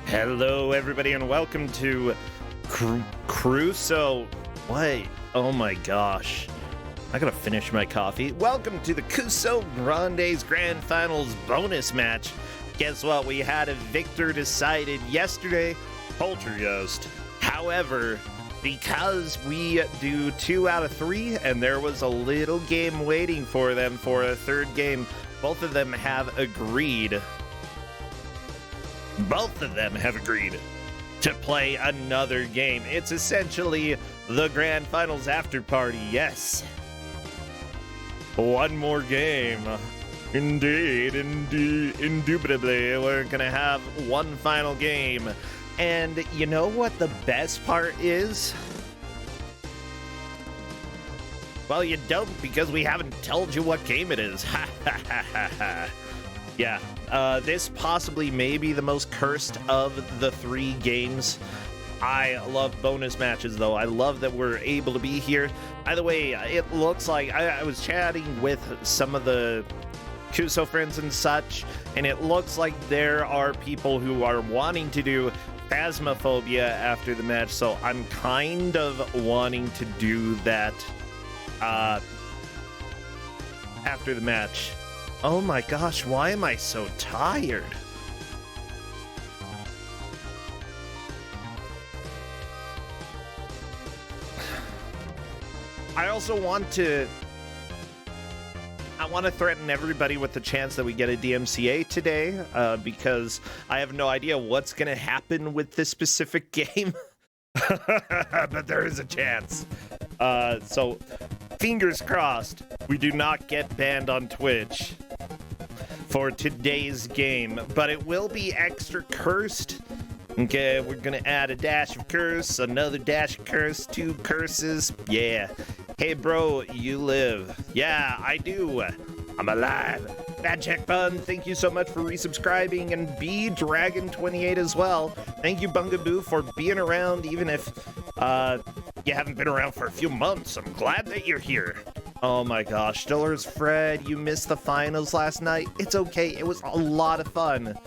Hello, everybody, and welcome to Kuso. Wait, oh my gosh. I gotta finish my coffee. Welcome to the Kuso6rande's Grand Finals bonus match. Guess what? We had a victor decided yesterday, Poltergeist. However, because we do 2 out of 3, and there was a little game waiting for them for a third game, both of them have agreed. Both of them have agreed to play another game. It's essentially the Grand Finals after party, yes. One more game. Indeed, indubitably, we're gonna have one final game. And you know what the best part is? Well, you don't, because we haven't told you what game it is. Ha ha ha ha ha. Yeah, this possibly may be the most cursed of the 3 games. I love bonus matches, though. I love that we're able to be here. By the way, it looks like I was chatting with some of the Kuso friends and such, and it looks like there are people who are wanting to do Phasmophobia after the match, so I'm kind of wanting to do that after the match. Oh my gosh, why am I so tired? I also want to threaten everybody with the chance that we get a DMCA today, because I have no idea what's going to happen with this specific game. But there is a chance. So, fingers crossed, we do not get banned on Twitch for today's game, but it will be extra cursed. Okay, we're gonna add a dash of curse, another dash of curse, 2 curses. Yeah. Hey bro, you live. Yeah, I do. I'm alive. Bad Check Bun, thank you so much for resubscribing, and B Dragon 28 as well. Thank you, Bungaboo, for being around, even if you haven't been around for a few months. I'm glad that you're here. Oh my gosh, Stillers Fred, you missed the finals last night. It's okay, it was a lot of fun.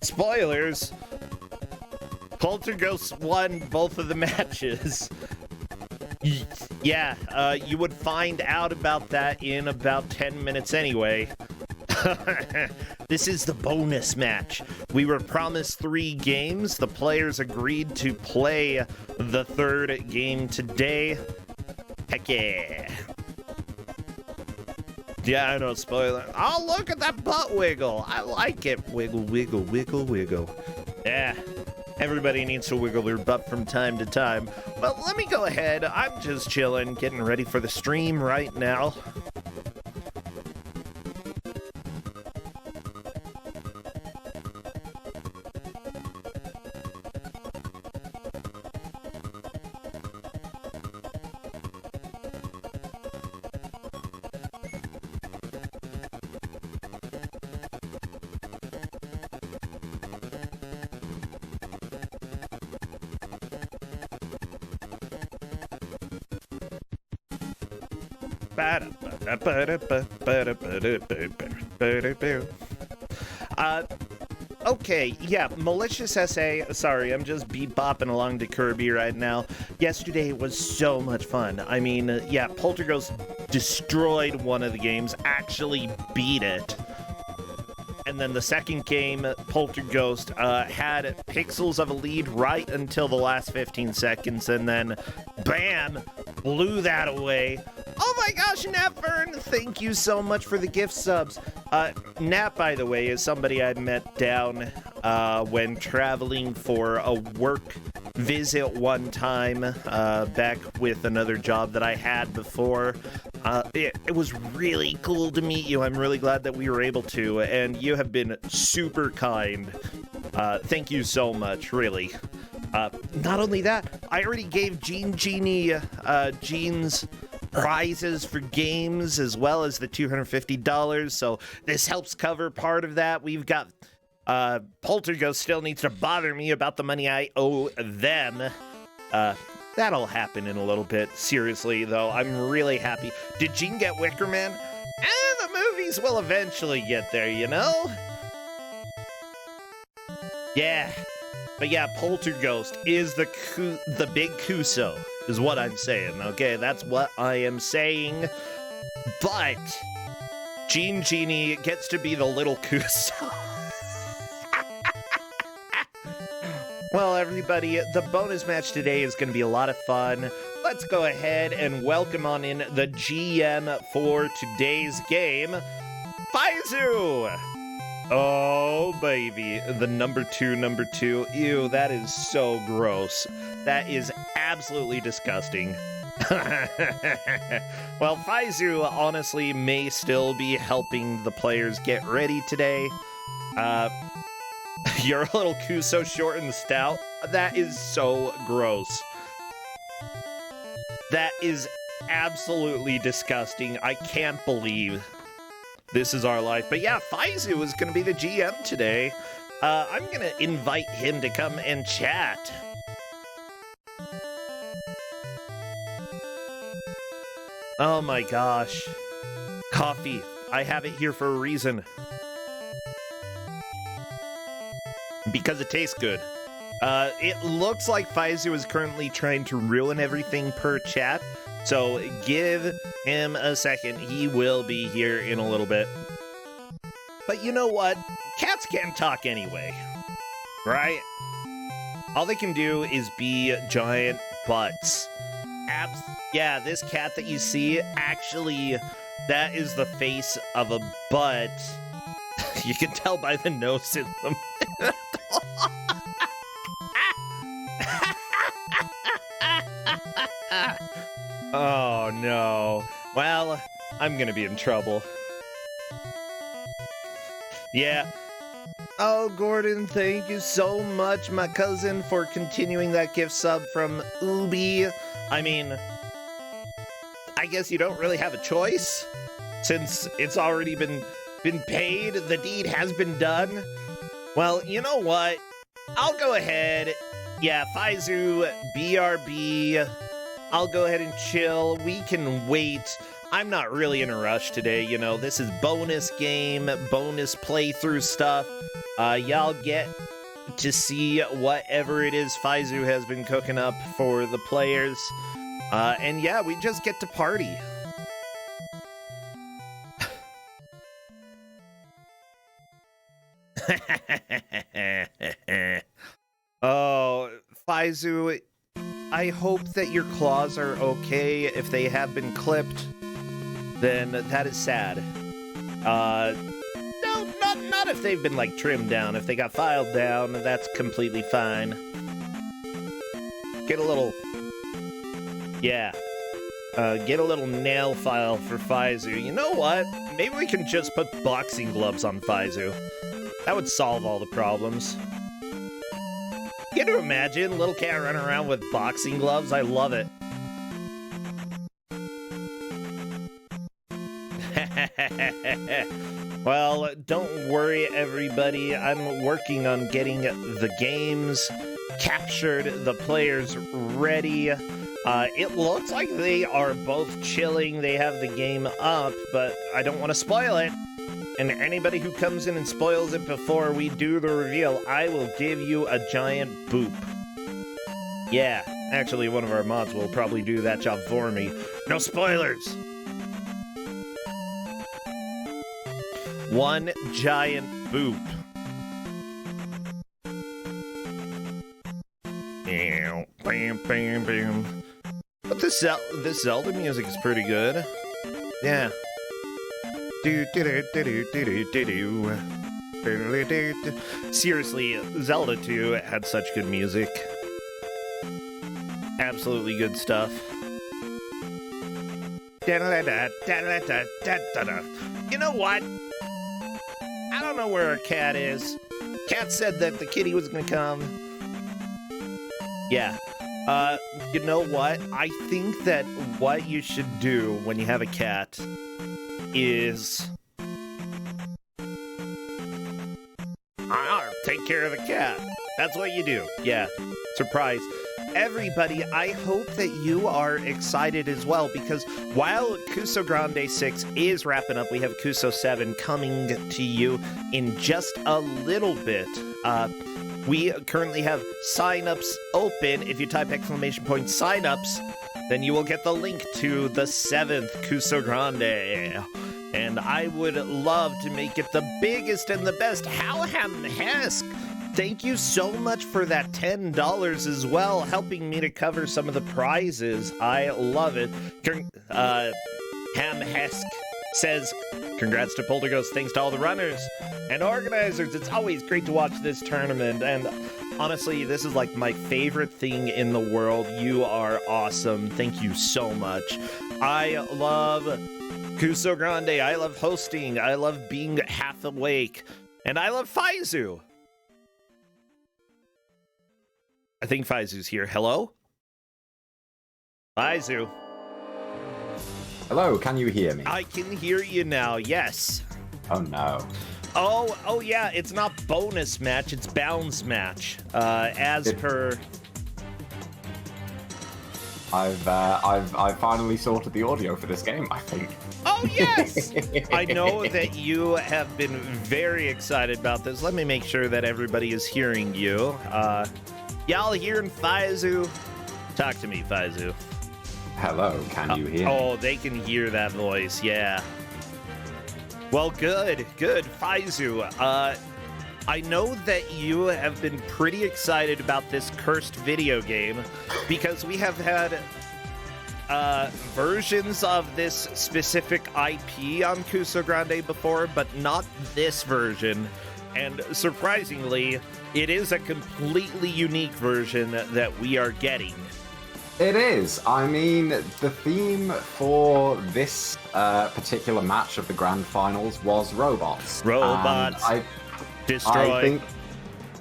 Spoilers. Poltergeist won both of the matches. Yeah, you would find out about that in about 10 minutes anyway. This is the bonus match. We were promised 3 games. The players agreed to play the 3rd game today. Heck yeah. Yeah, I know, spoiler. Oh, look at that butt wiggle. I like it. Wiggle, wiggle, wiggle, wiggle. Yeah. Everybody needs to wiggle their butt from time to time. But let me go ahead. I'm just chilling, getting ready for the stream right now. Okay, yeah, Malicious SA, sorry, I'm just beat-bopping along to Kirby right now. Yesterday was so much fun. I mean, yeah, Poltergeist destroyed one of the games, actually beat it. And then the second game, Poltergeist had pixels of a lead right until the last 15 seconds, and then, bam, blew that away. Oh my gosh, Napfern, thank you so much for the gift subs. Nap, by the way, is somebody I met down when traveling for a work visit one time back with another job that I had before. It was really cool to meet you. I'm really glad that we were able to, and you have been super kind. Thank you so much, really. Not only that, I already gave Jeans prizes for games as well as the $250, so this helps cover part of that. We've got Poltergeist still needs to bother me about the money I owe them. That'll happen in a little bit. Seriously, though, I'm really happy. Did Gene get Wicker Man? The movies will eventually get there, you know? Yeah. But yeah, Polterghost is the big Kuso, is what I'm saying, okay? That's what I am saying. But Genie gets to be the little Kuso. Well, everybody, the bonus match today is going to be a lot of fun. Let's go ahead and welcome on in the GM for today's game, Faizu! Oh, baby. The number two. Ew, that is so gross. That is absolutely disgusting. Well, Faizu honestly may still be helping the players get ready today. You're a little Kuso short and stout. That is so gross. That is absolutely disgusting. I can't believe this is our life. But yeah, Faizu is going to be the GM today. I'm going to invite him to come and chat. Oh my gosh. Coffee. I have it here for a reason. Because it tastes good. It looks like Faizu is currently trying to ruin everything per chat. So give him a second. He will be here in a little bit. But you know what? Cats can't talk anyway. Right? All they can do is be giant butts. Yeah, this cat that you see, actually, that is the face of a butt. You can tell by the nose in them. Oh no. Well, I'm gonna be in trouble. Yeah. Oh, Gordon, thank you so much, my cousin, for continuing that gift sub from Ubi. I mean, I guess you don't really have a choice, since it's already been paid, the deed has been done. Well, you know what? I'll go ahead. Yeah, Faizu, BRB. I'll go ahead and chill. We can wait. I'm not really in a rush today, you know. This is bonus game, bonus playthrough stuff. Y'all get to see whatever it is Faizu has been cooking up for the players. And yeah, we just get to party. Oh, Faizu, I hope that your claws are okay. If they have been clipped, then that is sad. No, not if they've been, like, trimmed down. If they got filed down, that's completely fine. Get a little... Yeah. Get a little nail file for Faizu. You know what? Maybe we can just put boxing gloves on Faizu. That would solve all the problems. Can you imagine little cat running around with boxing gloves? I love it. Well, don't worry, everybody. I'm working on getting the games captured, the players ready. It looks like they are both chilling. They have the game up, but I don't want to spoil it. And anybody who comes in and spoils it before we do the reveal, I will give you a giant boop. Yeah, actually, one of our mods will probably do that job for me. No spoilers! One giant boop. Bam, bam, bam. But this Zelda music is pretty good. Yeah. Seriously, Zelda 2 had such good music. Absolutely good stuff. You know what? I don't know where our cat is. Cat said that the kitty was gonna come. Yeah. You know what? I think that what you should do when you have a cat is... take care of the cat. That's what you do. Yeah. Surprise. Everybody, I hope that you are excited as well, because while Kuso6rande 6 is wrapping up, we have Kuso 7 coming to you in just a little bit. We currently have signups open. If you type !signups, then you will get the link to the 7th Kuso6rande. And I would love to make it the biggest and the best. Halham-esque. Thank you so much for that $10 as well, helping me to cover some of the prizes. I love it. Ham-esque says, congrats to Polterghost, thanks to all the runners and organizers. It's always great to watch this tournament, and honestly, this is like my favorite thing in the world. You are awesome. Thank you so much. I love Kuso6rande. I love hosting. I love being half awake. And I love Faizu. I think Faizu's here. Hello? Faizu. Hello, can you hear me? I can hear you now, yes. Oh no. Oh yeah, it's not bonus match, it's bounds match. Per... I've finally sorted the audio for this game, I think. Oh yes! I know that you have been very excited about this. Let me make sure that everybody is hearing you. Y'all hearing Faizu? Talk to me, Faizu. Hello, can you hear me? Oh, they can hear that voice, yeah. Well, good. Faizu, I know that you have been pretty excited about this cursed video game because we have had versions of this specific IP on Kuso6rande before, but not this version. And surprisingly, it is a completely unique version that we are getting. It is. I mean, the theme for this particular match of the grand finals was robots. Robots. Destroy.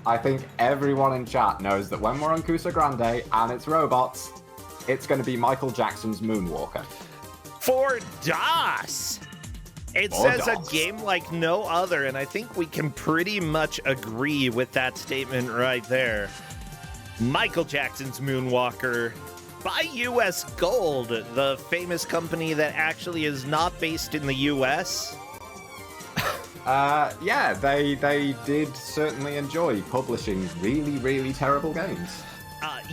I think everyone in chat knows that when we're on Kuso6rande and it's robots, it's going to be Michael Jackson's Moonwalker. For DOS! It says a game like no other, and I think we can pretty much agree with that statement right there. Michael Jackson's Moonwalker by US Gold, the famous company that actually is not based in the US. Yeah, they did certainly enjoy publishing really, really terrible games.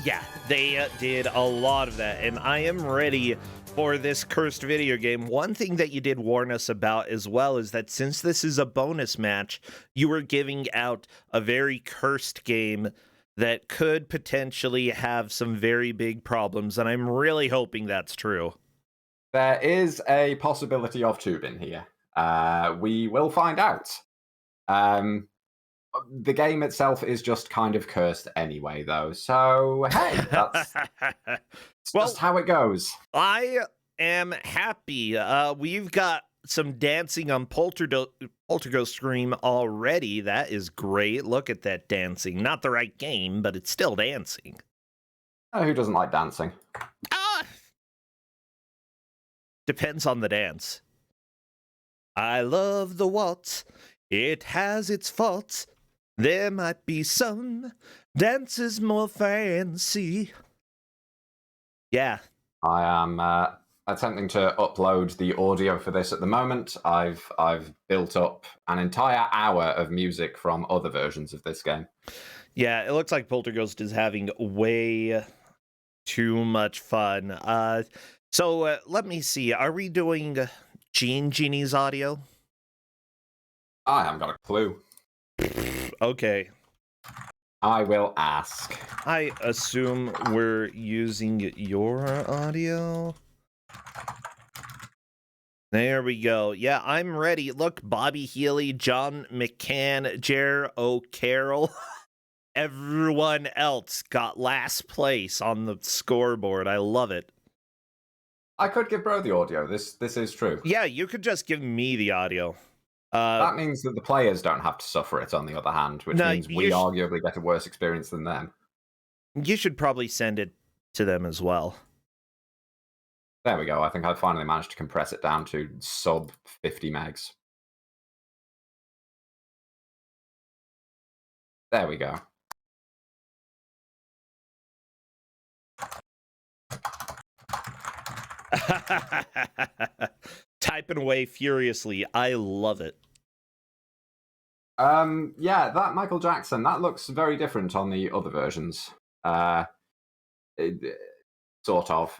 Yeah, they did a lot of that, and I am ready for this cursed video game. One thing that you did warn us about as well is that since this is a bonus match, you were giving out a very cursed game that could potentially have some very big problems, and I'm really hoping that's true. There is a possibility of tubing here. We will find out. The game itself is just kind of cursed anyway, though, so hey, that's just how it goes. I am happy. We've got some dancing on Polterghost Stream already. That is great. Look at that dancing. Not the right game, but it's still dancing. Who doesn't like dancing? Depends on the dance. I love the waltz. It has its faults. There might be some dances more fancy. Yeah. I am attempting to upload the audio for this at the moment. I've built up an entire hour of music from other versions of this game. Yeah, it looks like Polterghost is having way too much fun. So let me see. Are we doing Genie's audio? I haven't got a clue. Okay. I will ask. I assume we're using your audio. There we go. Yeah, I'm ready. Look, Bobby Healy, John McCann, Jer O'Carroll. Everyone else got last place on the scoreboard. I love it. I could give Bro the audio. This is true. Yeah, you could just give me the audio. That means that the players don't have to suffer it, on the other hand, which means we arguably get a worse experience than them. You should probably send it to them as well. There we go. I think I finally managed to compress it down to sub 50 megs. There we go. Typing away furiously. I love it. Yeah, that Michael Jackson, that looks very different on the other versions. It- sort of.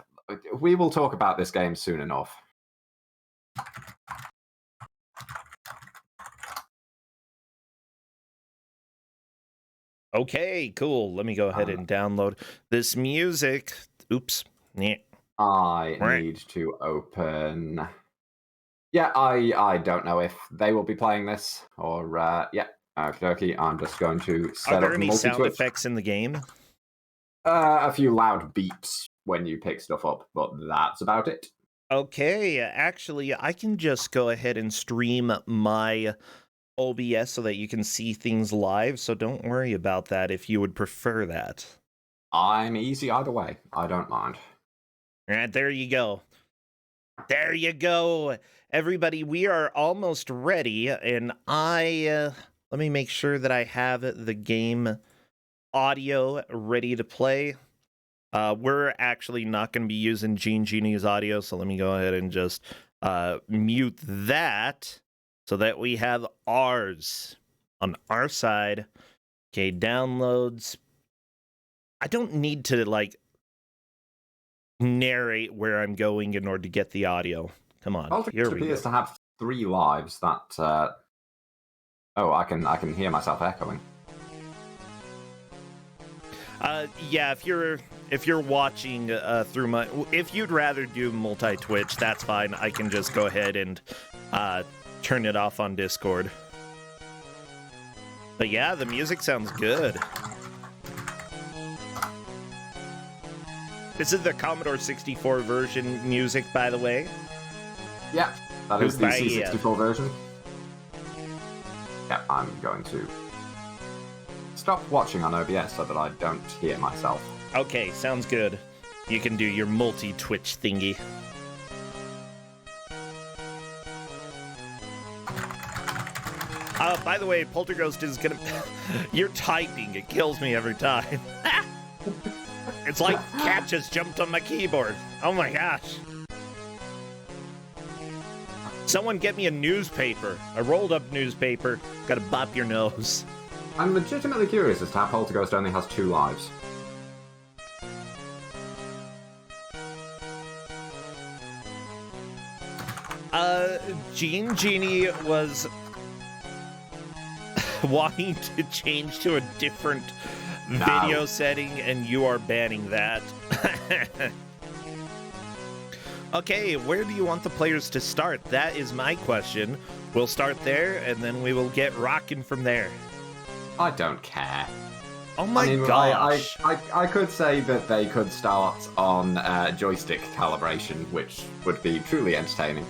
We will talk about this game soon enough. Okay, cool. Let me go ahead and download this music. Oops. Yeah. I Right. need to open. Yeah, I don't know if they will be playing this or yeah. Okay, I'm just going to Are set there up any sound multi-twitch. effects in the game? A few loud beeps when you pick stuff up, but that's about it. Okay, actually, I can just go ahead and stream my OBS so that you can see things live, so don't worry about that if you would prefer that. I'm easy either way. I don't mind. All right, there you go. There you go. Everybody, we are almost ready, and let me make sure that I have the game audio ready to play. We're actually not going to be using Gene Genie's audio, so let me go ahead and just mute that so that we have ours on our side. Okay, downloads. I don't need to like narrate where I'm going in order to get the audio. Come on, here Poltergeist we appears go. to have 3 lives. That oh, I can hear myself echoing. Yeah, if you're watching through my, if you'd rather do multi-Twitch, that's fine. I can just go ahead and turn it off on Discord. But yeah, the music sounds good. This is the Commodore 64 version music, by the way. Yeah, that is the Bye. C64 version. Yeah, I'm going to stop watching on OBS so that I don't hear myself. Okay, sounds good. You can do your multi-Twitch thingy. By the way, Poltergeist is gonna... You're typing. It kills me every time. It's like cat just jumped on my keyboard. Oh my gosh. Someone get me a newspaper. A rolled up newspaper. Gotta bop your nose. I'm legitimately curious as to how Poltergeist only has 2 lives. Gene Genie was wanting to change to a different video setting, and you are banning that. Okay, where do you want the players to start? That is my question. We'll start there, and then we will get rocking from there. I don't care. Oh my gosh. I could say that they could start on joystick calibration, which would be truly entertaining.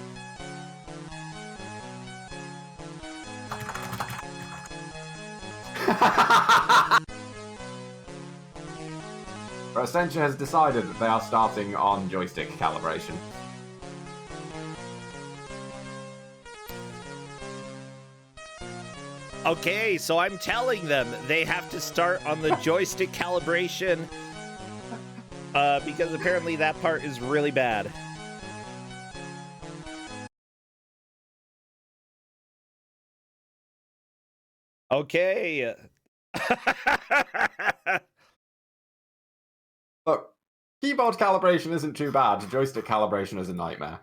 Ascension has decided that they are starting on joystick calibration. Okay, so I'm telling them they have to start on the joystick calibration because apparently that part is really bad. Okay. Look, keyboard calibration isn't too bad. Joystick calibration is a nightmare.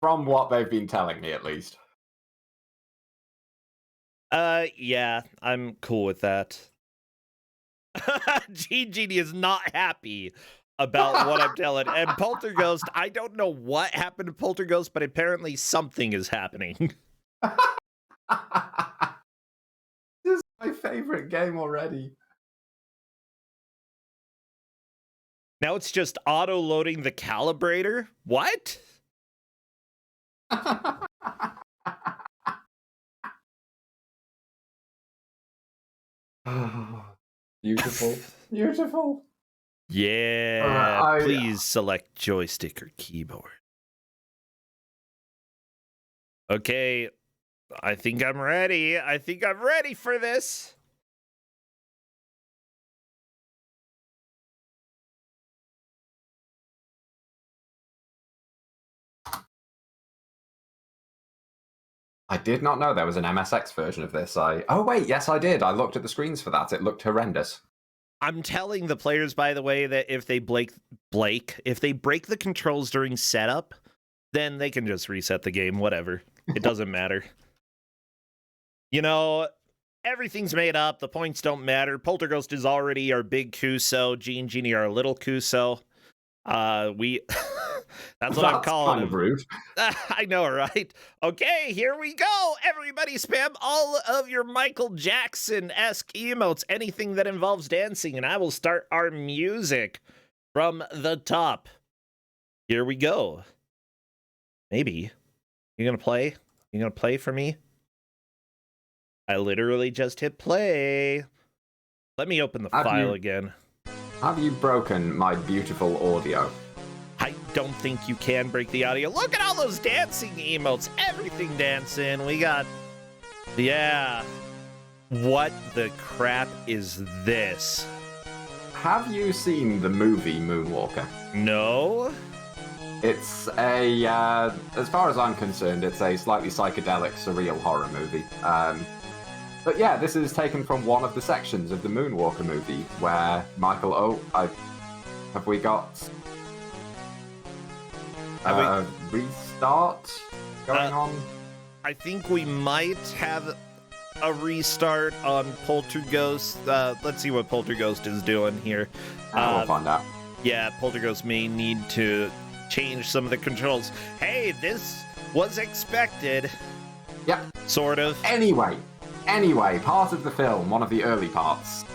From what they've been telling me, at least. Yeah, I'm cool with that. Genie is not happy about what I'm telling. And Poltergeist, I don't know what happened to Poltergeist, but apparently something is happening. This is my favorite game already. Now it's just auto-loading the calibrator? What? Beautiful. Beautiful. Yeah, please select joystick or keyboard. Okay, I think I'm ready. I think I'm ready for this. I did not know there was an MSX version of this. Oh wait, yes I did. I looked at the screens for that. It looked horrendous. I'm telling the players, by the way, that if they break the controls during setup, then they can just reset the game, whatever. It doesn't matter. You know, everything's made up. The points don't matter. Polterghost is already our big Kuso. Genie are our little Kuso. That's what I'm calling Kind of rude. I know, right? Okay, here we go. Everybody spam all of your Michael Jackson-esque emotes, anything that involves dancing, and I will start our music from the top. Here we go. Maybe. You gonna play? You gonna play for me? I literally just hit play. Let me open the file again. Have you broken my beautiful audio? I don't think you can break the audio. Look at all those dancing emotes. Everything dancing. We got... Yeah. What the crap is this? Have you seen the movie Moonwalker? No. It's a, as far as I'm concerned, it's a slightly psychedelic, surreal horror movie. But yeah, this is taken from one of the sections of the Moonwalker movie, where Michael... have we got... restart going on? I think we might have a restart on Polterghost. Let's see what Polterghost is doing here. We'll find out. Yeah, Polterghost may need to change some of the controls. Hey, this was expected. Yep. Sort of. Anyway, part of the film, one of the early parts,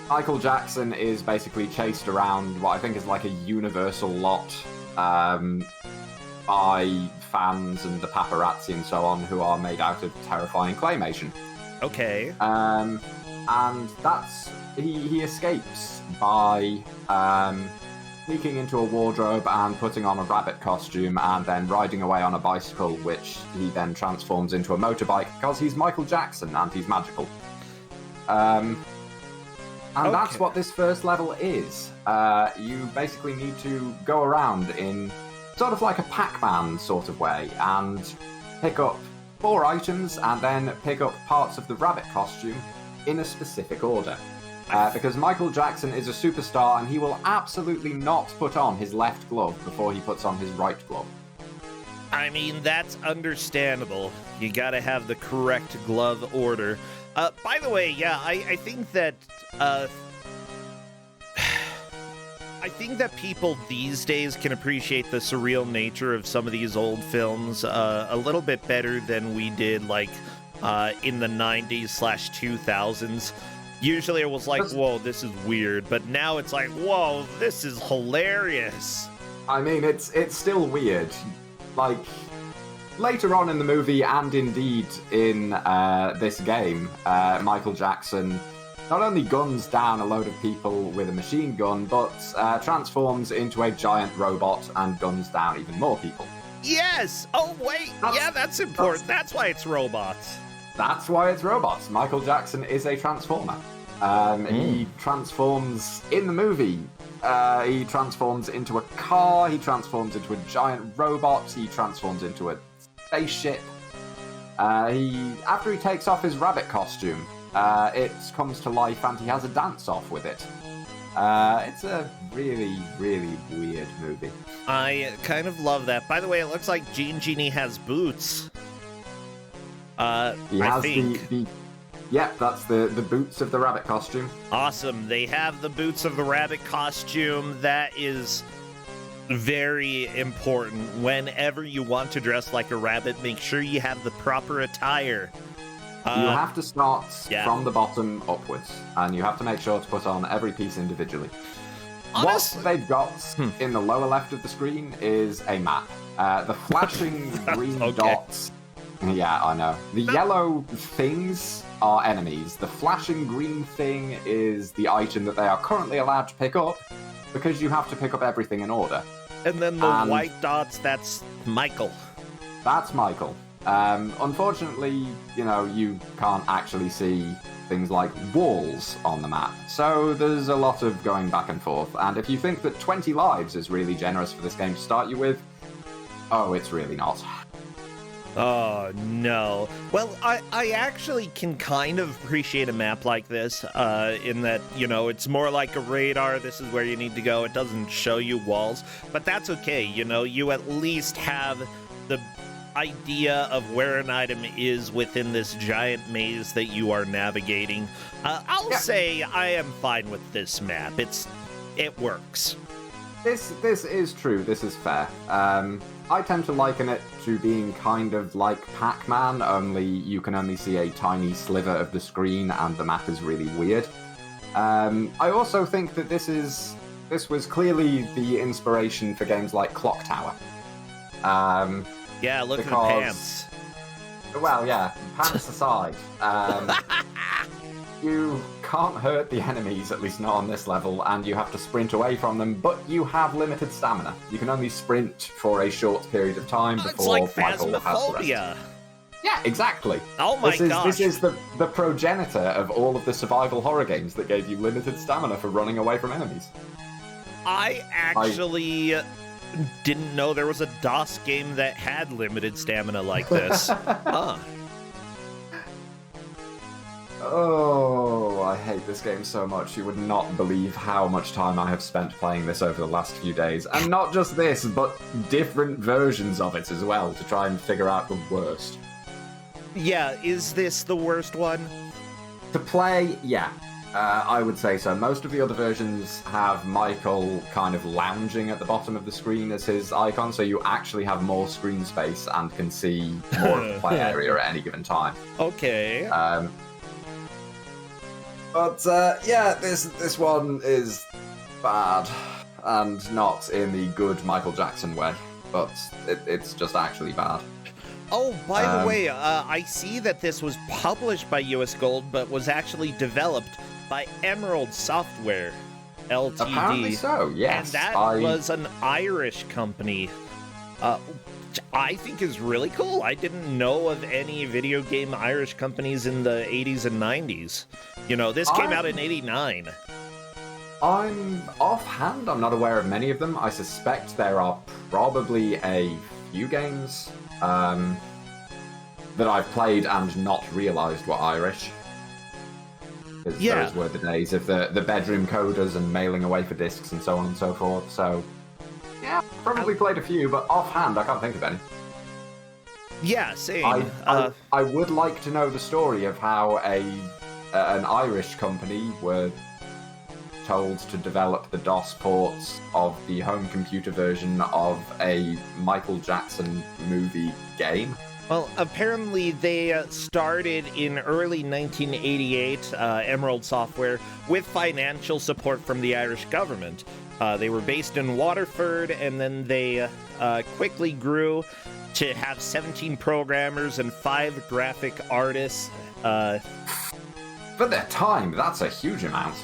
Michael Jackson is basically chased around what I think is like a universal lot by fans and the paparazzi and so on, who are made out of terrifying claymation. Okay. And that's... He escapes by sneaking into a wardrobe and putting on a rabbit costume and then riding away on a bicycle, which he then transforms into a motorbike because he's Michael Jackson and he's magical. And that's what this first level is. You basically need to go around in sort of like a Pac-Man sort of way and pick up 4 items and then pick up parts of the rabbit costume in a specific order. Because Michael Jackson is a superstar and he will absolutely not put on his left glove before he puts on his right glove. I mean, that's understandable. You gotta have the correct glove order. By the way, yeah, I think that I think that people these days can appreciate the surreal nature of some of these old films a little bit better than we did, like in the 90s/2000s. Usually it was like, whoa, this is weird, but now it's like, whoa, this is hilarious. I mean, it's still weird. Like, later on in the movie, and indeed in this game, Michael Jackson not only guns down a load of people with a machine gun, but transforms into a giant robot and guns down even more people. Yes! Oh, wait! That's important. That's why it's robots. That's why it's robots. Michael Jackson is a transformer. He transforms in the movie. He transforms into a car. He transforms into a giant robot. He transforms into a spaceship. After he takes off his rabbit costume, it comes to life and he has a dance-off with it. It's a really, really weird movie. I kind of love that. By the way, it looks like Genie has boots. He has Yep, that's the boots of the rabbit costume. Awesome. They have the boots of the rabbit costume. That is very important. Whenever you want to dress like a rabbit, make sure you have the proper attire. You have to start from the bottom upwards, and you have to make sure to put on every piece individually. What they've got in the lower left of the screen is a map. The flashing green dots... Yeah, I know. The yellow things are enemies. The flashing green thing is the item that they are currently allowed to pick up, because you have to pick up everything in order. And then the white dots, that's Michael. That's Michael. Unfortunately, you can't actually see things like walls on the map, so there's a lot of going back and forth, and if you think that 20 lives is really generous for this game to start you with, oh, it's really not. Oh, no. Well, I actually can kind of appreciate a map like this, in that, it's more like a radar. This is where you need to go. It doesn't show you walls, but that's okay. You at least have the idea of where an item is within this giant maze that you are navigating. I'll say I am fine with this map. It works. This is true. This is fair. I tend to liken it to being kind of like Pac-Man, only you can only see a tiny sliver of the screen and the map is really weird. I also think that this was clearly the inspiration for games like Clock Tower. Yeah, look at the pants. Well, yeah, pants aside. You can't hurt the enemies, at least not on this level, and you have to sprint away from them, but you have limited stamina. You can only sprint for a short period of time before Michael has the rest. Yeah, exactly. Oh my gosh. This is the progenitor of all of the survival horror games that gave you limited stamina for running away from enemies. I actually didn't know there was a DOS game that had limited stamina like this. Huh. Oh, I hate this game so much. You would not believe how much time I have spent playing this over the last few days. And not just this, but different versions of it as well, to try and figure out the worst. Yeah, is this the worst one? To play, yeah. I would say so. Most of the other versions have Michael kind of lounging at the bottom of the screen as his icon, so you actually have more screen space and can see more of the play area at any given time. Okay. But yeah, this one is bad, and not in the good Michael Jackson way, but it's just actually bad. Oh, by the way, I see that this was published by US Gold, but was actually developed by Emerald Software Ltd. Apparently so, yes. And that was an Irish company. Which I think is really cool. I didn't know of any video game Irish companies in the 80s and 90s. This came out in 89. I'm offhand, I'm not aware of many of them. I suspect there are probably a few games that I've played and not realised were Irish. Because those were the days of the bedroom coders and mailing away for discs and so on and so forth. So, yeah, probably played a few, but offhand, I can't think of any. Yeah, same. I would like to know the story of how an Irish company were told to develop the DOS ports of the home computer version of a Michael Jackson movie game. Well, apparently they started in early 1988, Emerald Software, with financial support from the Irish government. They were based in Waterford, and then they quickly grew to have 17 programmers and 5 graphic artists. For their time, that's a huge amount.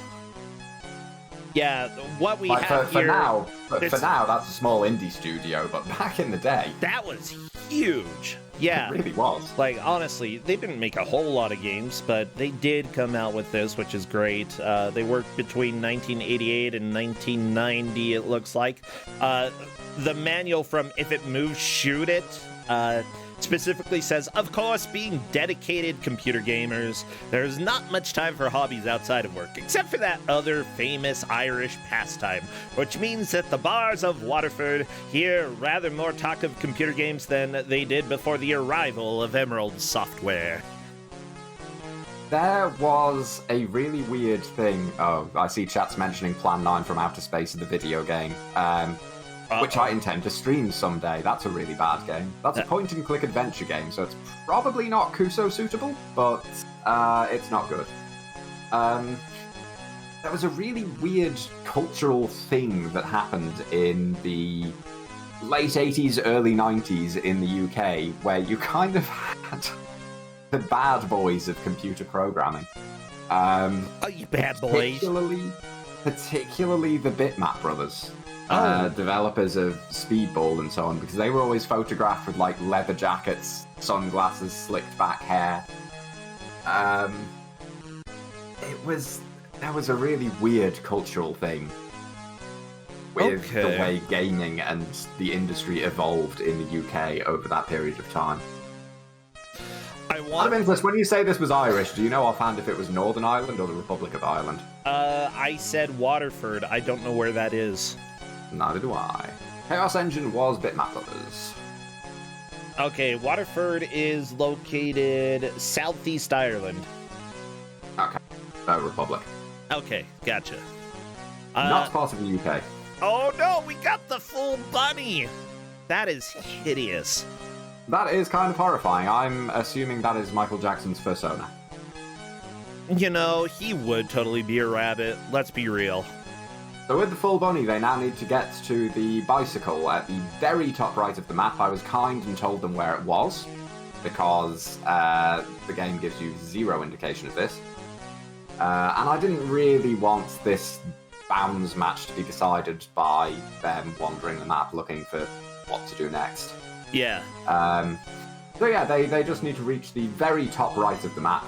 Yeah, what we have for here... now, that's a small indie studio, but back in the day... That was huge. Yeah. It really was. Like, honestly, they didn't make a whole lot of games, but they did come out with this, which is great. They worked between 1988 and 1990, it looks like. The manual from If It Moves, Shoot It specifically says, of course, being dedicated computer gamers, there's not much time for hobbies outside of work, except for that other famous Irish pastime, which means that the bars of Waterford hear rather more talk of computer games than they did before the arrival of Emerald Software. There was a really weird thing. Oh, I see chat's mentioning Plan 9 from Outer Space, the video game. Which I intend to stream someday. That's a really bad game. That's a point-and-click adventure game, so it's probably not Kuso suitable, but it's not good. There was a really weird cultural thing that happened in the late 80s, early 90s in the UK, where you kind of had the bad boys of computer programming. Oh, you bad boys. Particularly the Bitmap brothers. Developers of Speedball and so on, because they were always photographed with like leather jackets, sunglasses, slicked back hair. There was a really weird cultural thing with the way gaming and the industry evolved in the UK over that period of time. Out of interest, when you say this was Irish, do you know offhand if it was Northern Ireland or the Republic of Ireland? I said Waterford. I don't know where that is. Neither do I. Chaos Engine was Bitmap Brothers. Okay, Waterford is located southeast Ireland. Okay, Republic. Okay, gotcha. Not part of the UK. Oh no, we got the full bunny! That is hideous. That is kind of horrifying. I'm assuming that is Michael Jackson's persona. You know, he would totally be a rabbit. Let's be real. So with the full bunny, they now need to get to the bicycle at the very top right of the map. I was kind and told them where it was, because the game gives you zero indication of this. And I didn't really want this bounds match to be decided by them wandering the map looking for what to do next. Yeah. So yeah, they just need to reach the very top right of the map.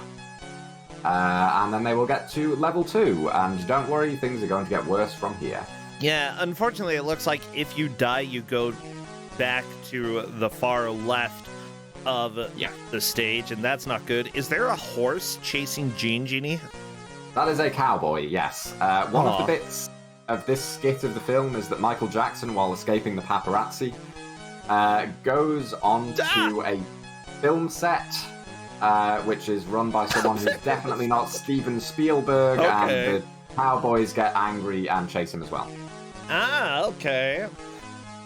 And then they will get to level 2, and don't worry, things are going to get worse from here. Yeah, unfortunately, it looks like if you die, you go back to the far left of the stage, and that's not good. Is there a horse chasing Genie? That is a cowboy, yes. One of the bits of this skit of the film is that Michael Jackson, while escaping the paparazzi, goes on to a film set, which is run by someone who's definitely not Steven Spielberg, and the cowboys get angry and chase him as well. Ah, okay.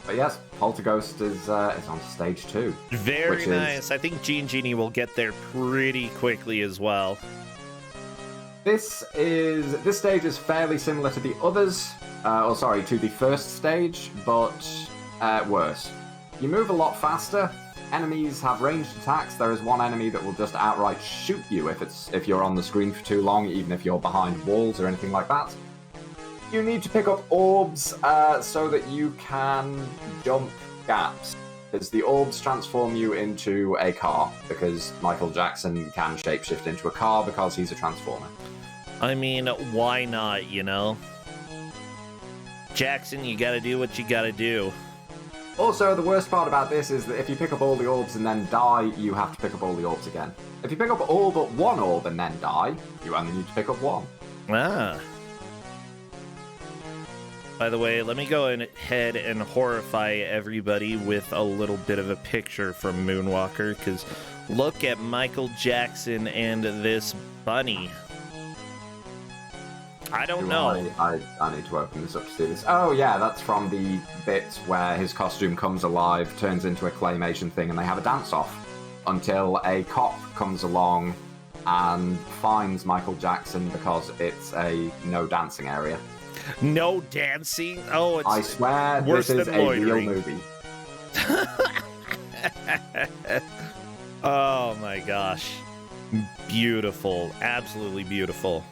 But yes, Poltergeist is on stage 2. Very nice. I think Genie will get there pretty quickly as well. This stage is fairly similar to the others, to the first stage, but worse. You move a lot faster. Enemies have ranged attacks. There is one enemy that will just outright shoot you if you're on the screen for too long, even if you're behind walls or anything like that. You need to pick up orbs so that you can jump gaps, because the orbs transform you into a car, because Michael Jackson can shapeshift into a car because he's a transformer. I mean, why not, you know? Jackson, you gotta do what you gotta do. Also, the worst part about this is that if you pick up all the orbs and then die, you have to pick up all the orbs again. If you pick up all but one orb and then die, you only need to pick up one. Ah. By the way, let me go ahead and horrify everybody with a little bit of a picture from Moonwalker, because look at Michael Jackson and this bunny. I don't know. I need to open this up to see this. Oh yeah, that's from the bit where his costume comes alive, turns into a claymation thing, and they have a dance-off until a cop comes along and finds Michael Jackson because it's a no dancing area. No dancing? Oh, it's I swear worse this is than a loitering. real movie. Oh my gosh. Beautiful. Absolutely beautiful.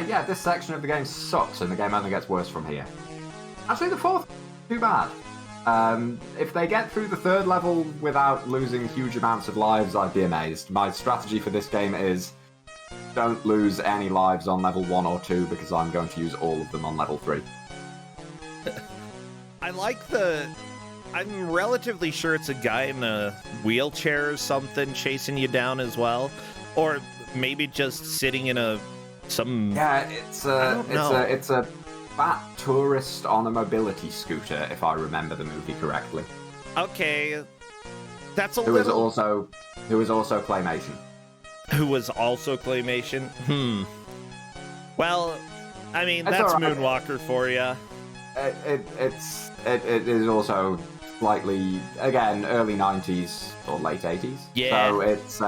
Yeah, this section of the game sucks, and the game only gets worse from here. Actually, the fourth, too bad. If they get through the third level without losing huge amounts of lives, I'd be amazed. My strategy for this game is don't lose any lives on level 1 or 2, because I'm going to use all of them on level 3. I like I'm relatively sure it's a guy in a wheelchair or something chasing you down as well. Or maybe just sitting in Yeah, it's a fat tourist on a mobility scooter, if I remember the movie correctly. Okay, that's who is also claymation. Who was also claymation? Well, I mean, That's that's all right. Moonwalker for you. It is also slightly, again, early 90s or late 80s. Yeah. So it's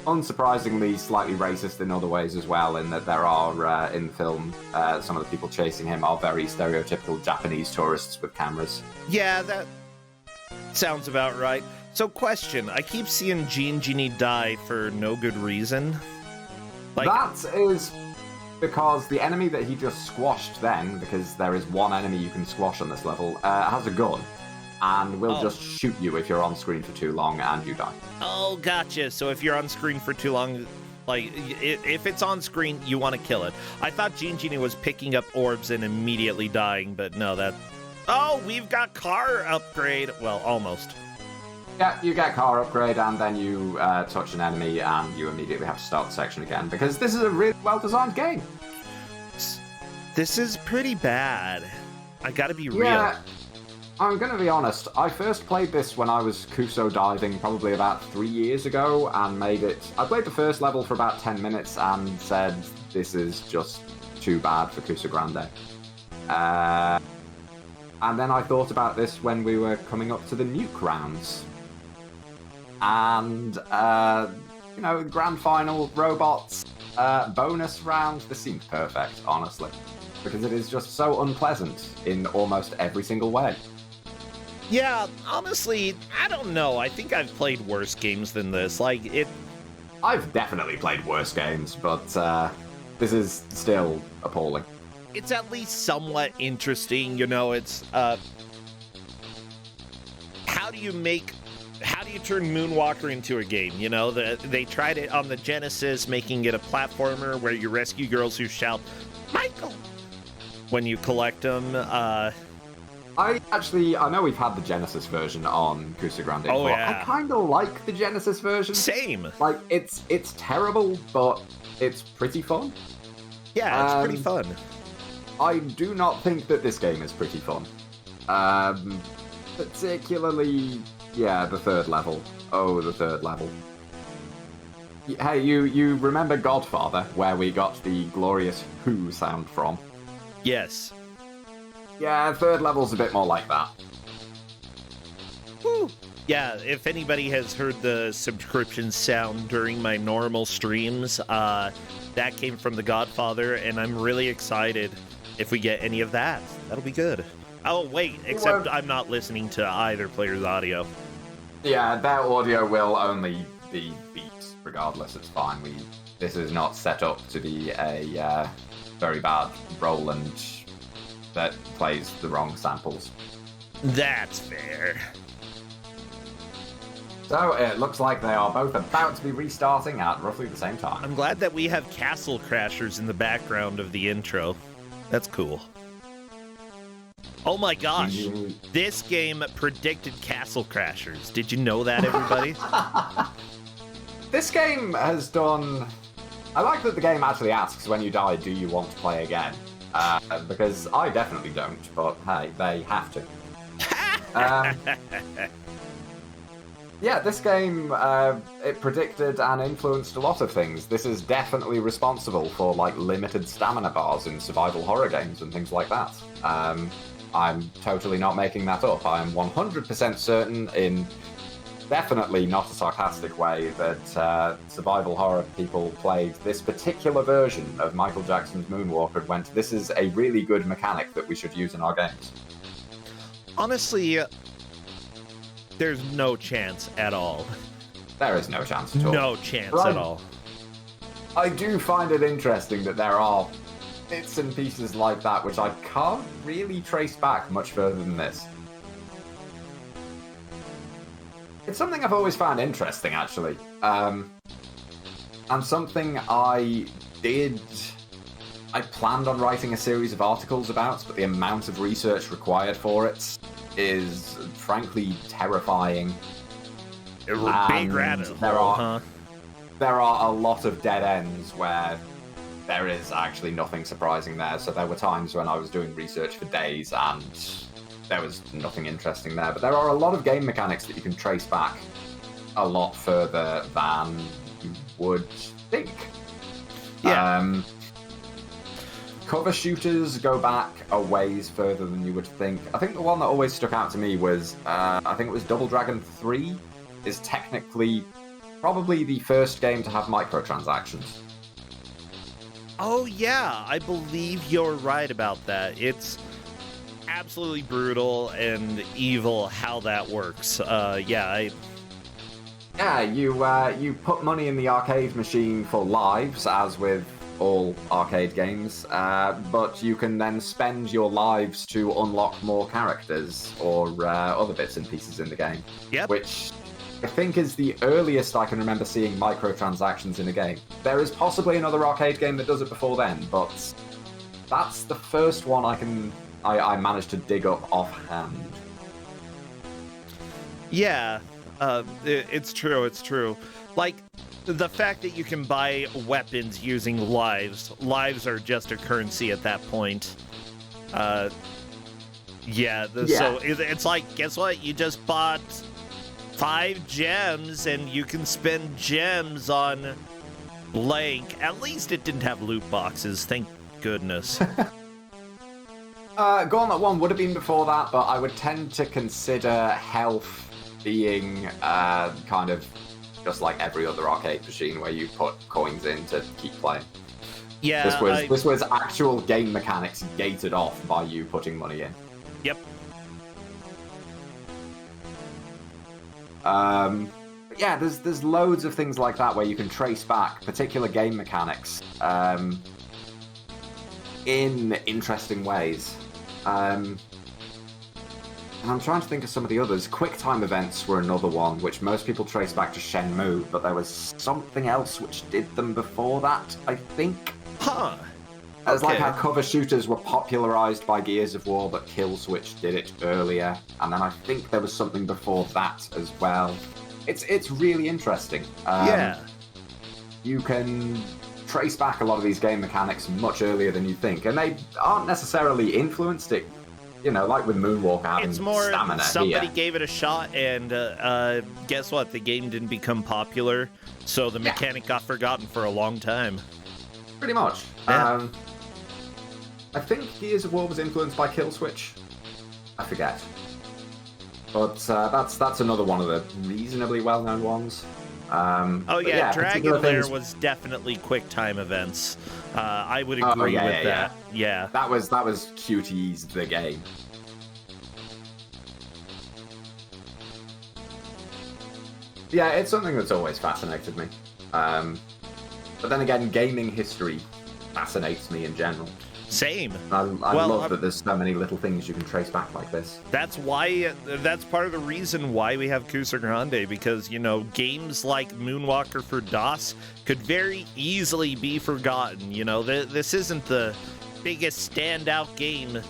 unsurprisingly slightly racist in other ways as well, in that there are, in the film, some of the people chasing him are very stereotypical Japanese tourists with cameras. Yeah, that sounds about right. So, question. I keep seeing Genie die for no good reason. That is because the enemy that he just squashed then, because there is one enemy you can squash on this level, has a gun. And will just shoot you if you're on screen for too long and you die. Oh, gotcha. So if you're on screen for too long, if it's on screen, you want to kill it. I thought Genie was picking up orbs and immediately dying, but no, Oh, we've got car upgrade. Well, almost. Yeah, you get car upgrade, and then you touch an enemy, and you immediately have to start the section again, because this is a really well-designed game. This is pretty bad. I gotta be real. Yeah, I'm gonna be honest. I first played this when I was Kuso diving probably about 3 years ago, and made it... I played the first level for about 10 minutes and said, this is just too bad for Kuso6rande. And then I thought about this when we were coming up to the nuke rounds. And, grand final, robots, bonus round, this seems perfect, honestly. Because it is just so unpleasant in almost every single way. Yeah, honestly, I don't know. I think I've played worse games than this. I've definitely played worse games, but this is still appalling. It's at least somewhat interesting, it's, how do you turn Moonwalker into a game? They tried it on the Genesis, making it a platformer where you rescue girls who shout, Michael! When you collect them. I know we've had the Genesis version on Kuso6rande, but yeah. I kind of like the Genesis version. Same. Like, it's terrible, but it's pretty fun. Yeah, it's pretty fun. I do not think that this game is pretty fun. Particularly, the third level. Oh, the third level. Hey, you remember Godfather, where we got the glorious Who sound from? Yes. Yeah, third level's a bit more like that. Woo. Yeah, if anybody has heard the subscription sound during my normal streams, that came from The Godfather, and I'm really excited if we get any of that. That'll be good. Oh, wait, except I'm not listening to either player's audio. Yeah, their audio will only be beats, regardless, it's fine. This is not set up to be a very bad Roland that plays the wrong samples. That's fair. So it looks like they are both about to be restarting at roughly the same time. I'm glad that we have Castle Crashers in the background of the intro. That's cool. Oh my gosh, this game predicted Castle Crashers. Did you know that, everybody? This game has done... I like that the game actually asks when you die, do you want to play again? Because I definitely don't, but hey, they have to. Yeah, this game, it predicted and influenced a lot of things. This is definitely responsible for, limited stamina bars in survival horror games and things like that. I'm totally not making that up. I'm 100% certain, in definitely not a sarcastic way, that survival horror people played this particular version of Michael Jackson's Moonwalker and went, this is a really good mechanic that we should use in our games. Honestly, there's no chance at all. There is no chance at all. No chance at all. I do find it interesting that there are bits and pieces like that which I can't really trace back much further than this. It's something I've always found interesting, actually. And something I planned on writing a series of articles about, but the amount of research required for it is frankly terrifying. Big rabbit hole, huh? There are a lot of dead ends where there is actually nothing surprising there. So there were times when I was doing research for days and there was nothing interesting there. But there are a lot of game mechanics that you can trace back a lot further than you would think. Yeah. Cover shooters go back a ways further than you would think. I think the one that always stuck out to me was, I think it was Double Dragon 3 is technically probably the first game to have microtransactions. Oh yeah, I believe you're right about that. It's absolutely brutal and evil how that works. Yeah, you put money in the arcade machine for lives, as with all arcade games, but you can then spend your lives to unlock more characters or other bits and pieces in the game. Yep. Which I think is the earliest I can remember seeing microtransactions in a game. There is possibly another arcade game that does it before then, but that's the first one I managed to dig up offhand. Yeah, It's true. It's true. Like, the fact that you can buy weapons using lives. Lives are just a currency at that point. So it's like, guess what? You just bought 5 gems, and you can spend gems on blank. At least it didn't have loot boxes. Thank goodness. Gauntlet 1 would have been before that, but I would tend to consider health being kind of just like every other arcade machine where you put coins in to keep playing. Yeah, this was actual game mechanics gated off by you putting money in. Yep. Yeah, there's loads of things like that where you can trace back particular game mechanics in interesting ways. And I'm trying to think of some of the others. Quick time events were another one, which most people trace back to Shenmue, but there was something else which did them before that, I think. Huh. It's like how cover shooters were popularized by Gears of War, but Kill Switch did it earlier. And then I think there was something before that as well. It's really interesting. You can trace back a lot of these game mechanics much earlier than you think, and they aren't necessarily influenced it. You know, like with Moonwalker having it's more stamina somebody here. gave it a shot, and guess what? The game didn't become popular, so the mechanic got forgotten for a long time. Pretty much. Yeah. I think Gears of War was influenced by Kill Switch. I forget. But that's another one of the reasonably well-known ones. Dragon Lair was definitely quick time events. I would agree with that. Yeah. That was QTE's the game. Yeah, it's something that's always fascinated me. But then again, gaming history fascinates me in general. Same. I love that there's so many little things you can trace back like this. That's part of the reason why we have Kuso6rande, because, you know, games like Moonwalker for DOS could very easily be forgotten. You know, this isn't the biggest standout game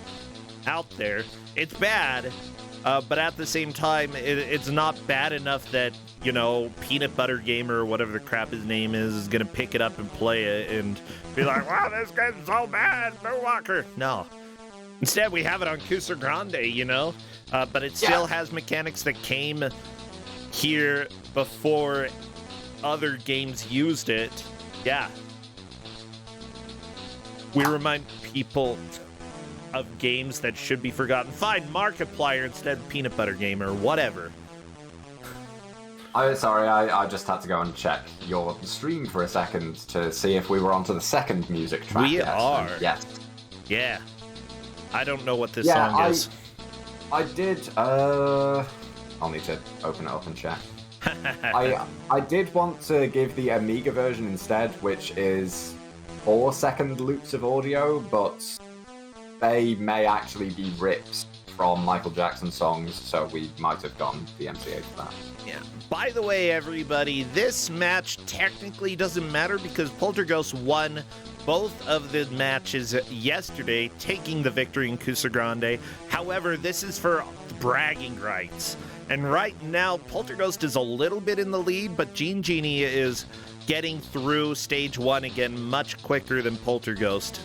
out there. It's bad, but at the same time, it's not bad enough that, you know, Peanut Butter Gamer or whatever the crap his name is going to pick it up and play it and be like, wow, this game's so bad, Moonwalker. No. Instead, we have it on Kuso6rande, you know? But it still has mechanics that came here before other games used it. Yeah. We remind people of games that should be forgotten. Fine, Markiplier instead of Peanut Butter Gamer, whatever. Sorry, I just had to go and check your stream for a second to see if we were onto the second music track. We are. Yes. Yeah. I don't know what this song is. I did. I'll need to open it up and check. I did want to give the Amiga version instead, which is 4-second loops of audio, but they may actually be rips from Michael Jackson songs, so we might have gone the MCA for that. Yeah. By the way, everybody, this match technically doesn't matter because Poltergeist won both of the matches yesterday, taking the victory in Kuso6rande. However, this is for bragging rights. And right now, Poltergeist is a little bit in the lead, but Gene Genie is getting through stage 1 again much quicker than Poltergeist.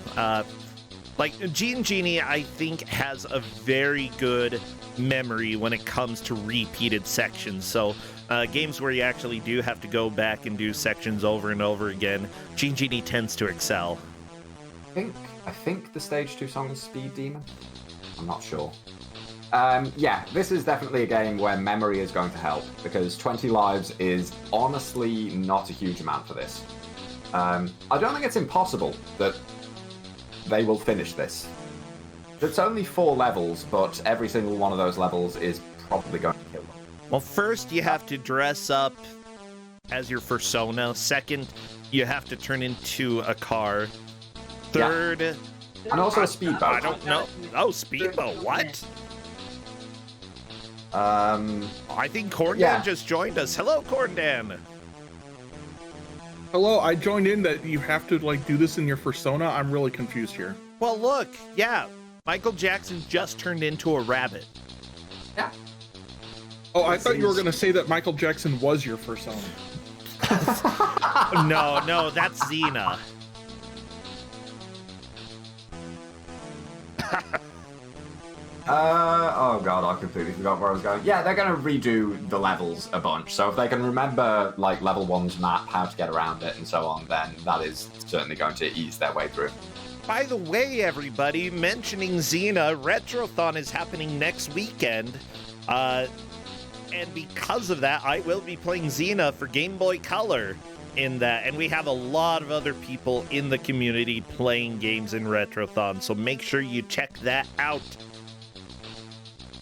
Gene Genie, I think, has a very good memory when it comes to repeated sections. So games where you actually do have to go back and do sections over and over again, Gene Genie tends to excel. I think the stage 2 song is Speed Demon. I'm not sure. This is definitely a game where memory is going to help, because 20 lives is honestly not a huge amount for this. I don't think it's impossible that they will finish this. It's only 4 levels, but every single one of those levels is probably going to kill them. Well, first you have to dress up as your persona. Second, you have to turn into a car. Third... Yeah. And also a speedboat. I don't know. Oh, speedboat, what? I think Corndan just joined us. Hello, Corndan. Hello, I joined in that you have to, do this in your persona. I'm really confused here. Well, look, yeah, Michael Jackson just turned into a rabbit. Yeah. Oh, I thought you were going to say that Michael Jackson was your persona. No, that's Xena. Oh god, I completely forgot where I was going. Yeah, they're going to redo the levels a bunch. So if they can remember, like, level 1's map, how to get around it, and so on, then that is certainly going to ease their way through. By the way, everybody, mentioning Xena, Retrothon is happening next weekend. And because of that, I will be playing Xena for Game Boy Color in that. And we have a lot of other people in the community playing games in Retrothon, so make sure you check that out.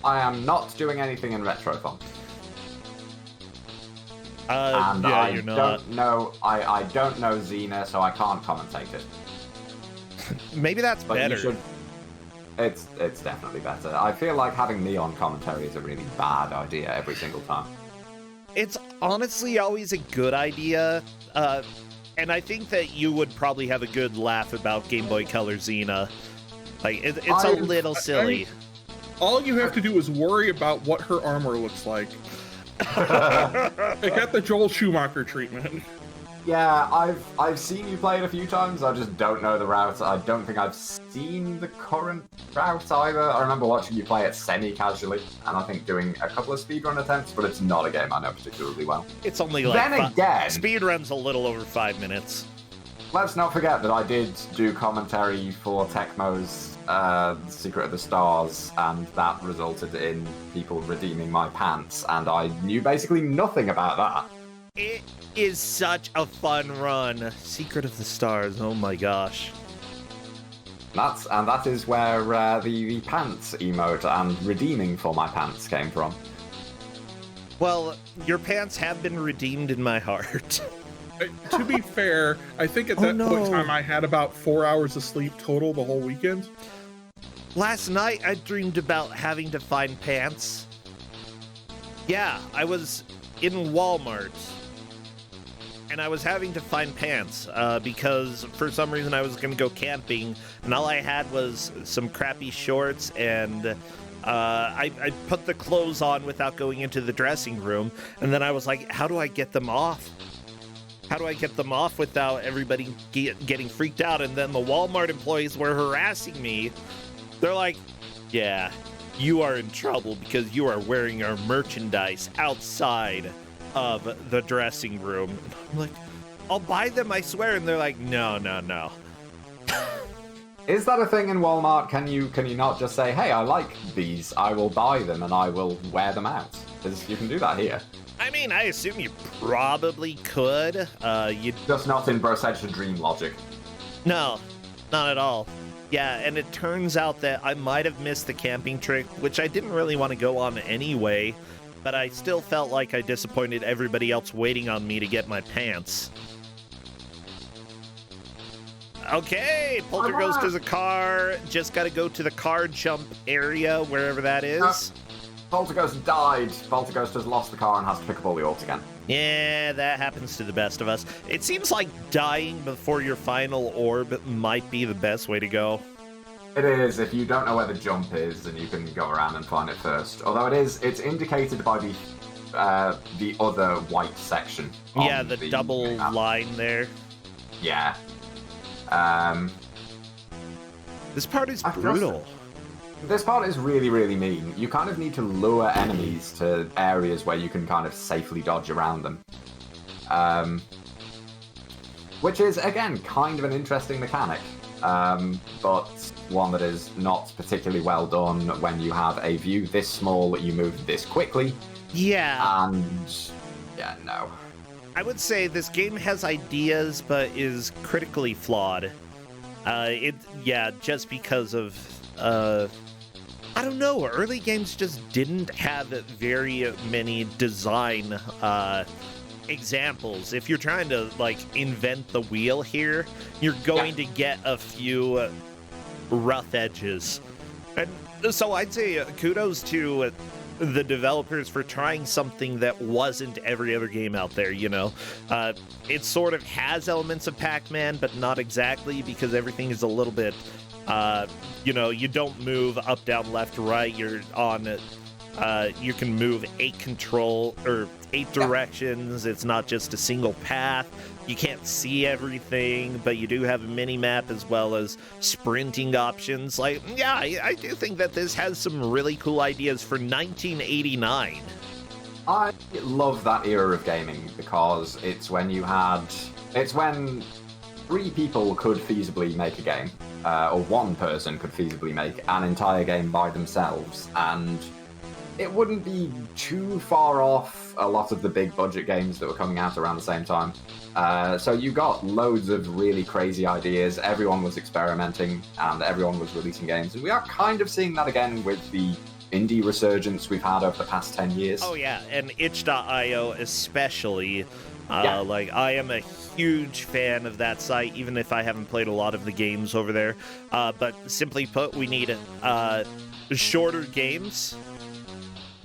I am not doing anything in Retrothon. And yeah, you're not. I don't know Xena, so I can't commentate it. Maybe that's But better. you should. It's definitely better. I feel like having me on commentary is a really bad idea every single time. It's honestly always a good idea, and I think that you would probably have a good laugh about Game Boy Color Xena. Like, it's a little silly. All you have to do is worry about what her armor looks like. It got the Joel Schumacher treatment. Yeah, I've seen you play it a few times. I just don't know the route. I don't think I've seen the current route either. I remember watching you play it semi-casually, and I think doing a couple of speedrun attempts, but it's not a game I know particularly well. It's only like Then again, speedrun's a little over 5 minutes. Let's not forget that I did do commentary for Tecmo's Secret of the Stars, and that resulted in people redeeming my pants, and I knew basically nothing about that. It is such a fun run. Secret of the Stars, oh my gosh. That is where the pants emote and redeeming for my pants came from. Well, your pants have been redeemed in my heart. To be fair, I think at that point in time I had about 4 hours of sleep total the whole weekend. Last night I dreamed about having to find pants. Yeah, I was in Walmart and I was having to find pants because for some reason I was going to go camping and all I had was some crappy shorts and I put the clothes on without going into the dressing room, and then I was like, how do I get them off? How do I get them off without everybody getting freaked out? And then the Walmart employees were harassing me. They're like, yeah, you are in trouble because you are wearing our merchandise outside of the dressing room. And I'm like, I'll buy them, I swear. And they're like, no. Is that a thing in Walmart? Can you not just say, hey, I like these, I will buy them and I will wear them out? Because you can do that here. I mean, I assume you probably could. Just not in Brosedge Dream logic. No, not at all. Yeah, and it turns out that I might have missed the camping trick, which I didn't really want to go on anyway, but I still felt like I disappointed everybody else waiting on me to get my pants. Okay, Poltergeist is a car. Just gotta go to the car jump area, wherever that is. Poltergeist died. Poltergeist has lost the car and has to pick up all the orbs again. Yeah, that happens to the best of us. It seems like dying before your final orb might be the best way to go. It is, if you don't know where the jump is, then you can go around and find it first. Although it's indicated by the other white section. Yeah, the double line there. Yeah. This part is brutal. This part is really, really mean. You kind of need to lure enemies to areas where you can kind of safely dodge around them. Which is, again, kind of an interesting mechanic, but one that is not particularly well done when you have a view this small, you move this quickly. Yeah. And, yeah, no. I would say this game has ideas, but is critically flawed. Just because of, I don't know, early games just didn't have very many design examples. If you're trying to, like, invent the wheel here, you're going to get a few rough edges. And so I'd say kudos to the developers for trying something that wasn't every other game out there, you know? It sort of has elements of Pac-Man, but not exactly, because everything is a little bit, you don't move up, down, left, right. You're on You can move 8 directions. It's not just a single path. You can't see everything, but you do have a mini-map as well as sprinting options. Like, yeah, I do think that this has some really cool ideas for 1989. I love that era of gaming because it's when 3 people could feasibly make a game, or 1 person could feasibly make an entire game by themselves, and it wouldn't be too far off a lot of the big budget games that were coming out around the same time. So you got loads of really crazy ideas, everyone was experimenting, and everyone was releasing games, and we are kind of seeing that again with the indie resurgence we've had over the past 10 years. Oh yeah, and itch.io especially. Yeah. Like, I am a huge fan of that site, even if I haven't played a lot of the games over there. But simply put, we need shorter games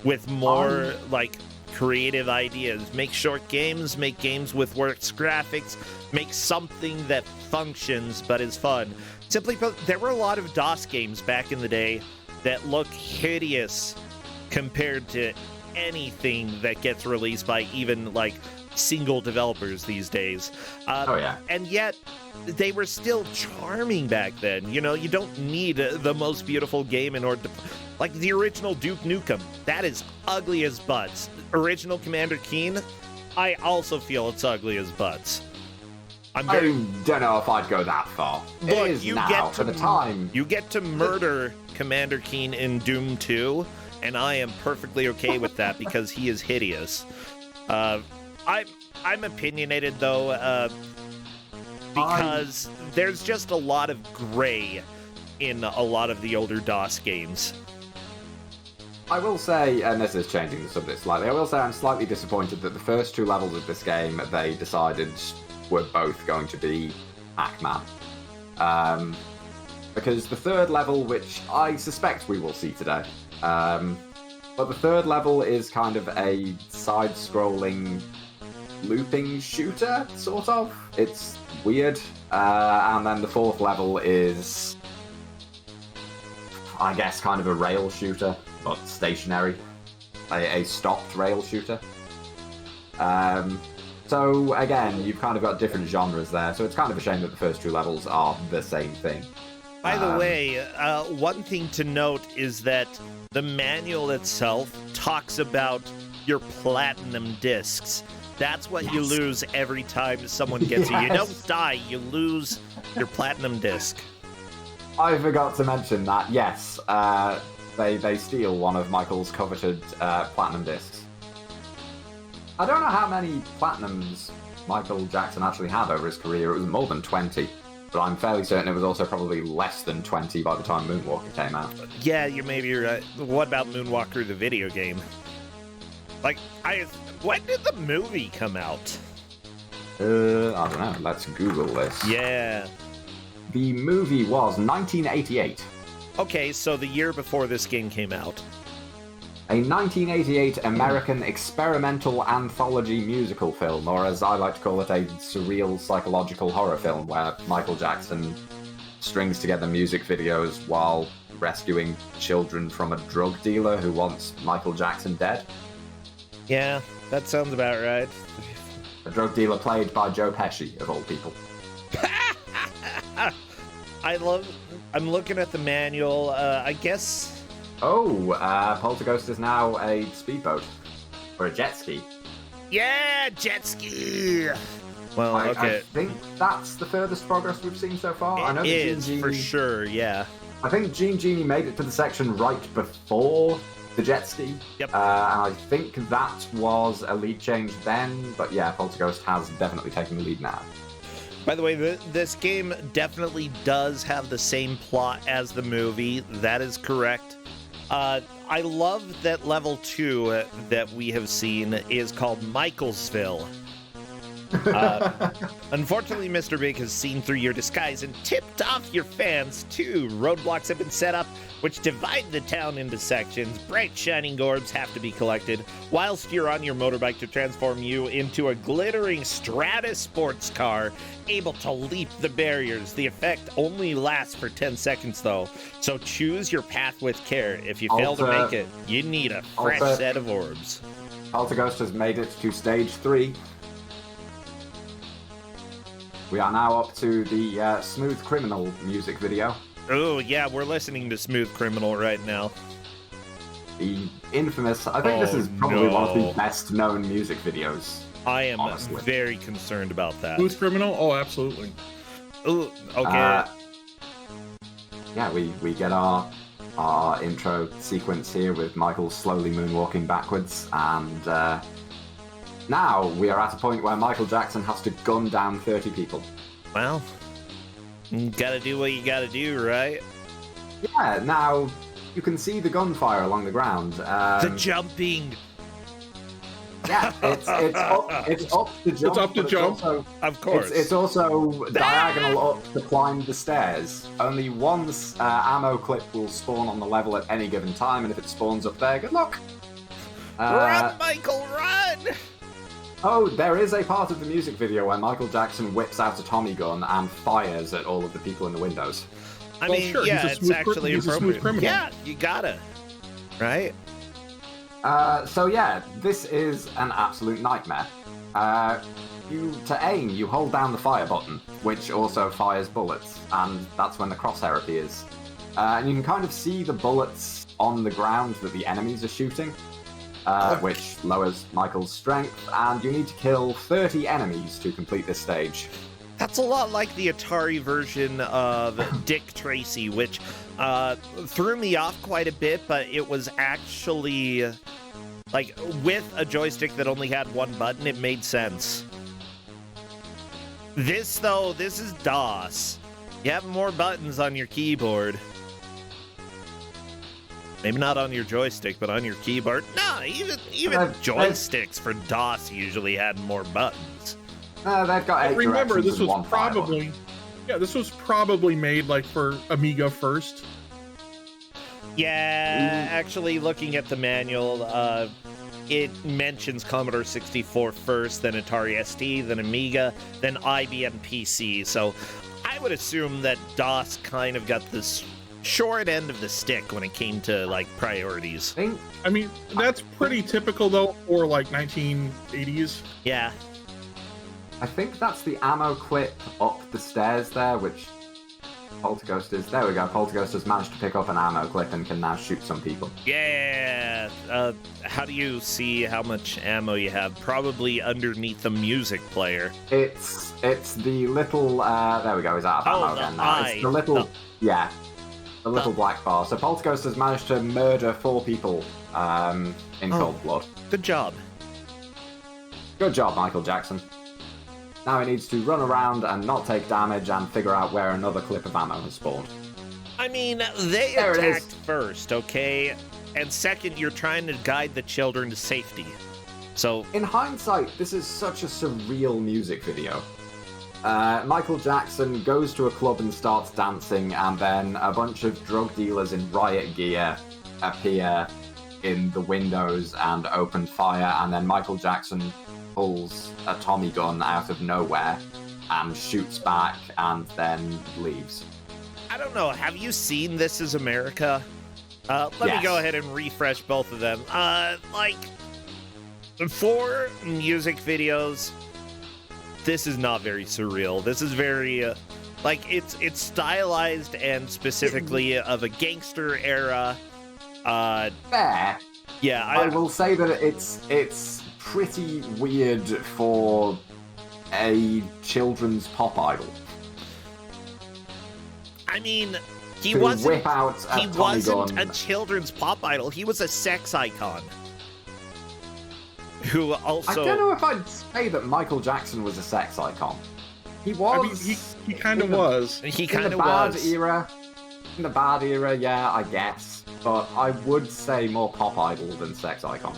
with more, like, creative ideas. Make short games, make games with worse graphics, make something that functions but is fun. Simply put, there were a lot of DOS games back in the day that look hideous compared to anything that gets released by even, like, single developers these days. Oh, yeah. And yet, they were still charming back then. You know, you don't need the most beautiful game in order to... Like, the original Duke Nukem, that is ugly as butts. Original Commander Keen, I also feel it's ugly as butts. I don't know if I'd go that far. Look, it is now, for the time. You get to murder Commander Keen in Doom 2, and I am perfectly okay with that because he is hideous. I'm opinionated, though, because there's just a lot of gray in a lot of the older DOS games. I will say, and this is changing the subject slightly, I will say I'm slightly disappointed that the first 2 levels of this game they decided were both going to be Pac-Man. Because the 3rd level, which I suspect we will see today, but the 3rd level is kind of a side-scrolling looping shooter, sort of. It's weird. And then the 4th level is, I guess, kind of a rail shooter, but stationary. A stopped rail shooter. So, again, you've kind of got different genres there, so it's kind of a shame that the first 2 levels are the same thing. By the way, one thing to note is that the manual itself talks about your platinum discs. That's what you lose every time someone gets you. You don't die, you lose your platinum disc. I forgot to mention that, yes, they steal one of Michael's coveted platinum discs. I don't know how many platinums Michael Jackson actually had over his career. It was more than 20, but I'm fairly certain it was also probably less than 20 by the time Moonwalker came out. Yeah, you may be right. What about Moonwalker, the video game? Like, when did the movie come out? I don't know. Let's Google this. Yeah. The movie was 1988. Okay, so the year before this game came out. A 1988 American experimental anthology musical film, or as I like to call it, a surreal psychological horror film where Michael Jackson strings together music videos while rescuing children from a drug dealer who wants Michael Jackson dead. Yeah, that sounds about right. A drug dealer played by Joe Pesci, of all people. I'm looking at the manual, I guess... Oh, Poltergeist is now a speedboat. Or a jet ski. Yeah, jet ski! Well, okay. I think that's the furthest progress we've seen so far. I know It is, for sure, yeah. I think Gene Genie made it to the section right before the jet ski. Yep. And I think that was a lead change then, but yeah, Poltergeist has definitely taken the lead now. By the way, this game definitely does have the same plot as the movie. That is correct. I love that level 2 that we have seen is called Michaelsville. Unfortunately, Mr. Big has seen through your disguise and tipped off your fans, too. Roadblocks have been set up, which divide the town into sections. Bright, shining orbs have to be collected, whilst you're on your motorbike to transform you into a glittering Stratus sports car, able to leap the barriers. The effect only lasts for 10 seconds, though, so choose your path with care. If you fail to make it, you need a fresh set of orbs. Poltergeist has made it to stage 3. We are now up to the Smooth Criminal music video. Oh, yeah, we're listening to Smooth Criminal right now. The infamous, I think this is probably one of the best known music videos. I am honestly very concerned about that. Smooth Criminal? Oh, absolutely. Ooh, okay. Yeah, we get our intro sequence here with Michael slowly moonwalking backwards, and now we are at a point where Michael Jackson has to gun down 30 people. Well, you gotta do what you gotta do, right? Yeah, now you can see the gunfire along the ground. The jumping! Yeah, it's up to jump. It's up to jump. Also, of course. It's also diagonal up to climb the stairs. Only one ammo clip will spawn on the level at any given time, and if it spawns up there, good luck. Run, Michael, run! Oh, there is a part of the music video where Michael Jackson whips out a Tommy gun and fires at all of the people in the windows. I mean, sure, yeah, it's actually he's a smooth appropriate. criminal. Yeah, you gotta. Right? So yeah, this is an absolute nightmare. To aim, you hold down the fire button, which also fires bullets, and that's when the crosshair appears. And you can kind of see the bullets on the ground that the enemies are shooting, which lowers Michael's strength, and you need to kill 30 enemies to complete this stage. That's a lot like the Atari version of Dick Tracy, which threw me off quite a bit, but it was actually, like, with a joystick that only had one button, it made sense. This, though, this is DOS. You have more buttons on your keyboard. Maybe not on your joystick, but on your keyboard. No, even joysticks for DOS usually had more buttons. They've got 8 remember, directions this and was one fire probably, button. yeah, this was probably made like for Amiga first. Yeah, actually, looking at the manual, it mentions Commodore 64 first, then Atari ST, then Amiga, then IBM PC. So I would assume that DOS kind of got this short end of the stick when it came to, like, priorities. I mean, that's pretty typical, though, for, like, 1980s. Yeah. I think that's the ammo clip up the stairs there, which Poltergeist is. There we go. Poltergeist has managed to pick up an ammo clip and can now shoot some people. Yeah. How do you see how much ammo you have? Probably underneath the music player. It's the little, there we go, he's out of ammo again now. It's the little, the little black bar. So Poltergeist has managed to murder 4 people in cold blood. Good job. Good job, Michael Jackson. Now he needs to run around and not take damage and figure out where another clip of ammo has spawned. I mean, they attacked first, okay? And second, you're trying to guide the children to safety. So, in hindsight, this is such a surreal music video. Michael Jackson goes to a club and starts dancing, and then a bunch of drug dealers in riot gear appear in the windows and open fire, and then Michael Jackson pulls a Tommy gun out of nowhere and shoots back and then leaves. I don't know. Have you seen This Is America? Let me go ahead and refresh both of them. Like, for music videos, this is not very surreal. This is very, like, it's stylized and specifically of a gangster era. Fair. Yeah, I will say that it's pretty weird for a children's pop idol. I mean, he to wasn't whip out a he Tommy wasn't gun. a children's pop idol. He was a sex icon. Who also, I don't know if I'd say that Michael Jackson was a sex icon. He was. I mean, he kind of was. He kind of was. In the bad era, yeah, I guess. But I would say more pop idol than sex icon.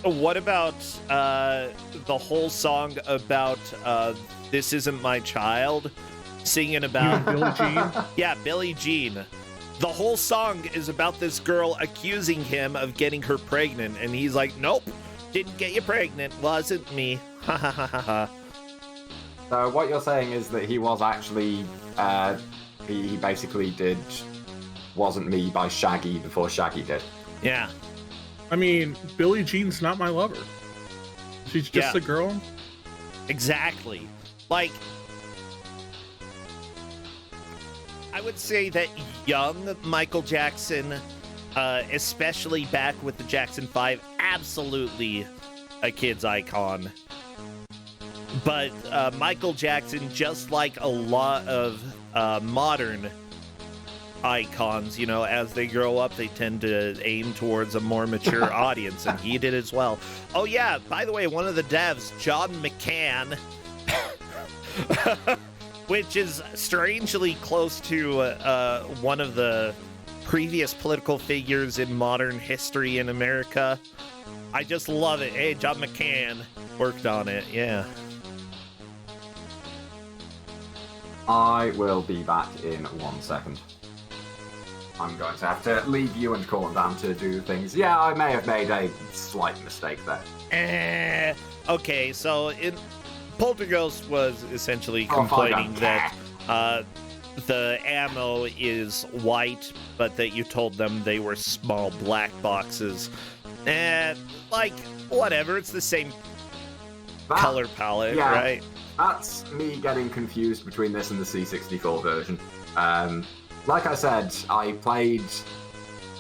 What about the whole song about This Isn't My Child? Singing about Billie Jean. Yeah, Billie Jean. The whole song is about this girl accusing him of getting her pregnant, and he's like, nope, didn't get you pregnant, wasn't me. Ha ha ha ha ha. So what you're saying is that he was actually, he basically did Wasn't Me by Shaggy before Shaggy did. Yeah. I mean, Billie Jean's not my lover. She's just a girl. Exactly. Like, I would say that young Michael Jackson, especially back with the Jackson 5, absolutely a kid's icon. But Michael Jackson, just like a lot of modern icons, you know, as they grow up, they tend to aim towards a more mature audience, and he did as well. Oh yeah, by the way, one of the devs, John McCann, which is strangely close to one of the previous political figures in modern history in America. I just love it. Hey, John McCann worked on it, yeah. I will be back in 1 second. I'm going to have to leave you and Corn down to do things. Yeah, I may have made a slight mistake there. Okay, so Poltergeist was essentially complaining that the ammo is white, but that you told them they were small black boxes. Like, whatever, it's the same color palette, right? That's me getting confused between this and the C64 version. Like I said, I played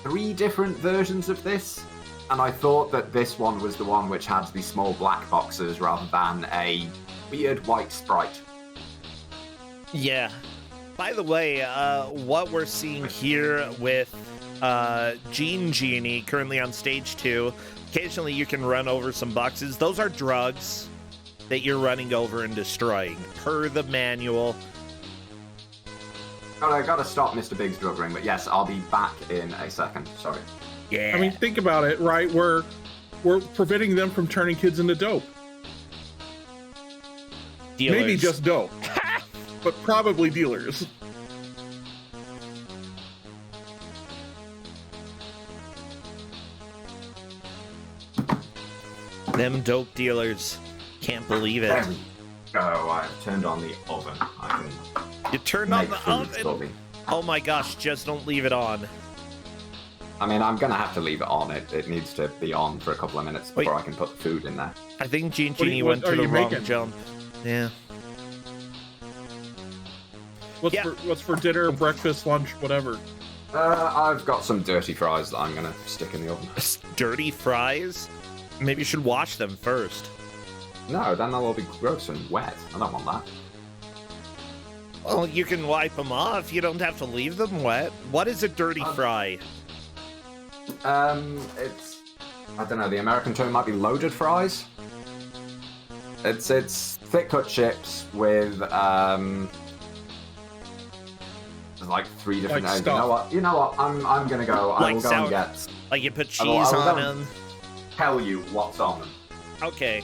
3 different versions of this, and I thought that this one was the one which had the small black boxes rather than a weird white sprite. Yeah. By the way, what we're seeing here with Gene Genie, currently on stage 2, occasionally you can run over some boxes. Those are drugs that you're running over and destroying, per the manual. Gotta stop Mr. Big's drug ring, but yes, I'll be back in a second. Sorry. Yeah. I mean, think about it, right? We're preventing them from turning kids into dope. Dealers. Maybe just dope, but probably dealers. Them dope dealers. Can't believe it. There we go. I've turned on the oven. I can You turned on make the food oven? slowly. Oh my gosh, just don't leave it on. I mean, I'm gonna have to leave it on. It needs to be on for a couple of minutes before I can put the food in there. I think Gene What are Genie you- went what to are the you wrong making? jump. Yeah. What's for dinner, breakfast, lunch, whatever? I've got some dirty fries that I'm gonna stick in the oven. Dirty fries? Maybe you should wash them first. No, then they'll all be gross and wet. I don't want that. Well, you can wipe them off. You don't have to leave them wet. What is a dirty fry? It's, I don't know, the American term might be loaded fries. It's thick cut chips with there's like 3 different Like eggs. stuff. You know what? I'm gonna go. I Like will go sour- and get. Like you put cheese I will on go them? Tell you what's on them. Okay.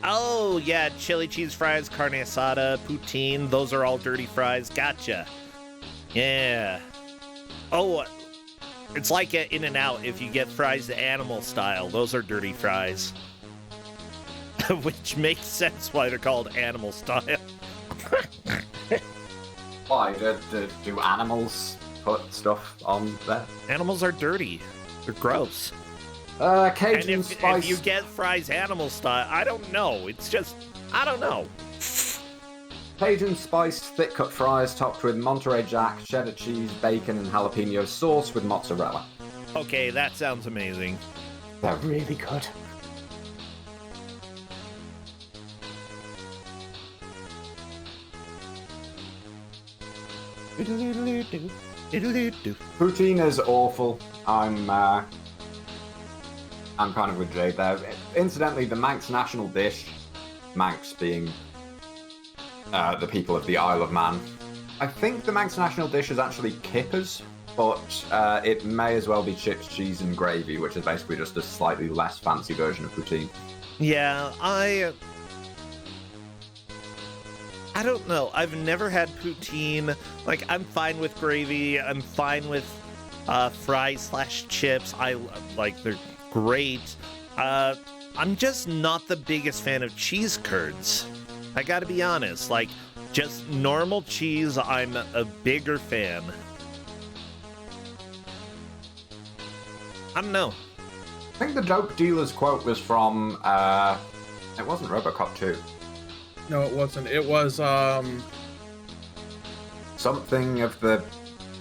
Oh, yeah, chili cheese fries, carne asada, poutine. Those are all dirty fries. Gotcha. Yeah. Oh, it's like at In-N-Out if you get fries the animal style. Those are dirty fries. Which makes sense why they're called animal style. Why? Do animals put stuff on there? Animals are dirty. They're gross. Cajun And spice. if you get fries animal style, I don't know. It's just, I don't know. Cajun spiced thick cut fries topped with Monterey Jack, cheddar cheese, bacon, and jalapeno sauce with mozzarella. Okay, that sounds amazing. They're really good. Poutine is awful. I'm kind of with Jade there. Incidentally, the Manx national dish, Manx being the people of the Isle of Man, I think the Manx national dish is actually kippers. but it may as well be chips, cheese, and gravy, which is basically just a slightly less fancy version of poutine. Yeah, I don't know. I've never had poutine. Like, I'm fine with gravy. I'm fine with fries/chips. They're great. I'm just not the biggest fan of cheese curds. I gotta be honest. Like, just normal cheese, I'm a bigger fan. I don't know. I think the dope dealer's quote was from, it wasn't RoboCop 2. No, it wasn't. It was, Something of the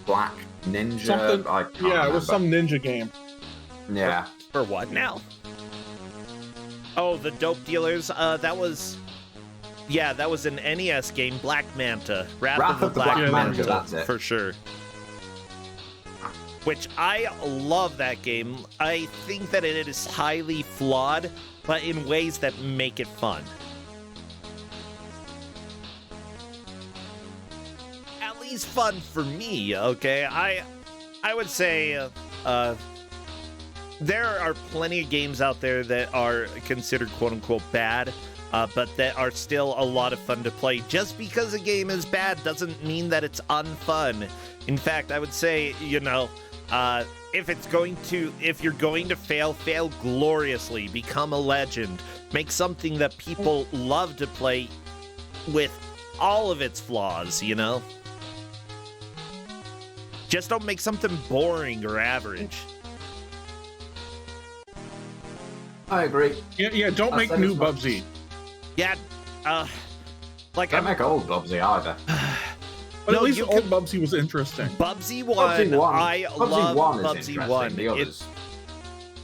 Black Ninja. something. I can't Yeah, it remember. was some ninja game. Yeah. For what now? Oh, the dope dealers. That was an NES game, Black Manta. Wrath of the Black Manta, that's it. for sure. Which I love that game. I think that it is highly flawed, but in ways that make it fun. At least fun for me, okay? I would say there are plenty of games out there that are considered quote-unquote bad, but that are still a lot of fun to play. Just because a game is bad doesn't mean that it's unfun. In fact, I would say, if you're going to fail gloriously, become a legend, make something that people love to play with all of its flaws, Just don't make something boring or average. I agree. Yeah, don't make new Bubsy. Yeah, Don't make old Bubsy either. But No, at least you old can- Bubsy was interesting. Bubsy 1, Bubsy 1. I Bubsy love 1 is Bubsy interesting. 1. The others.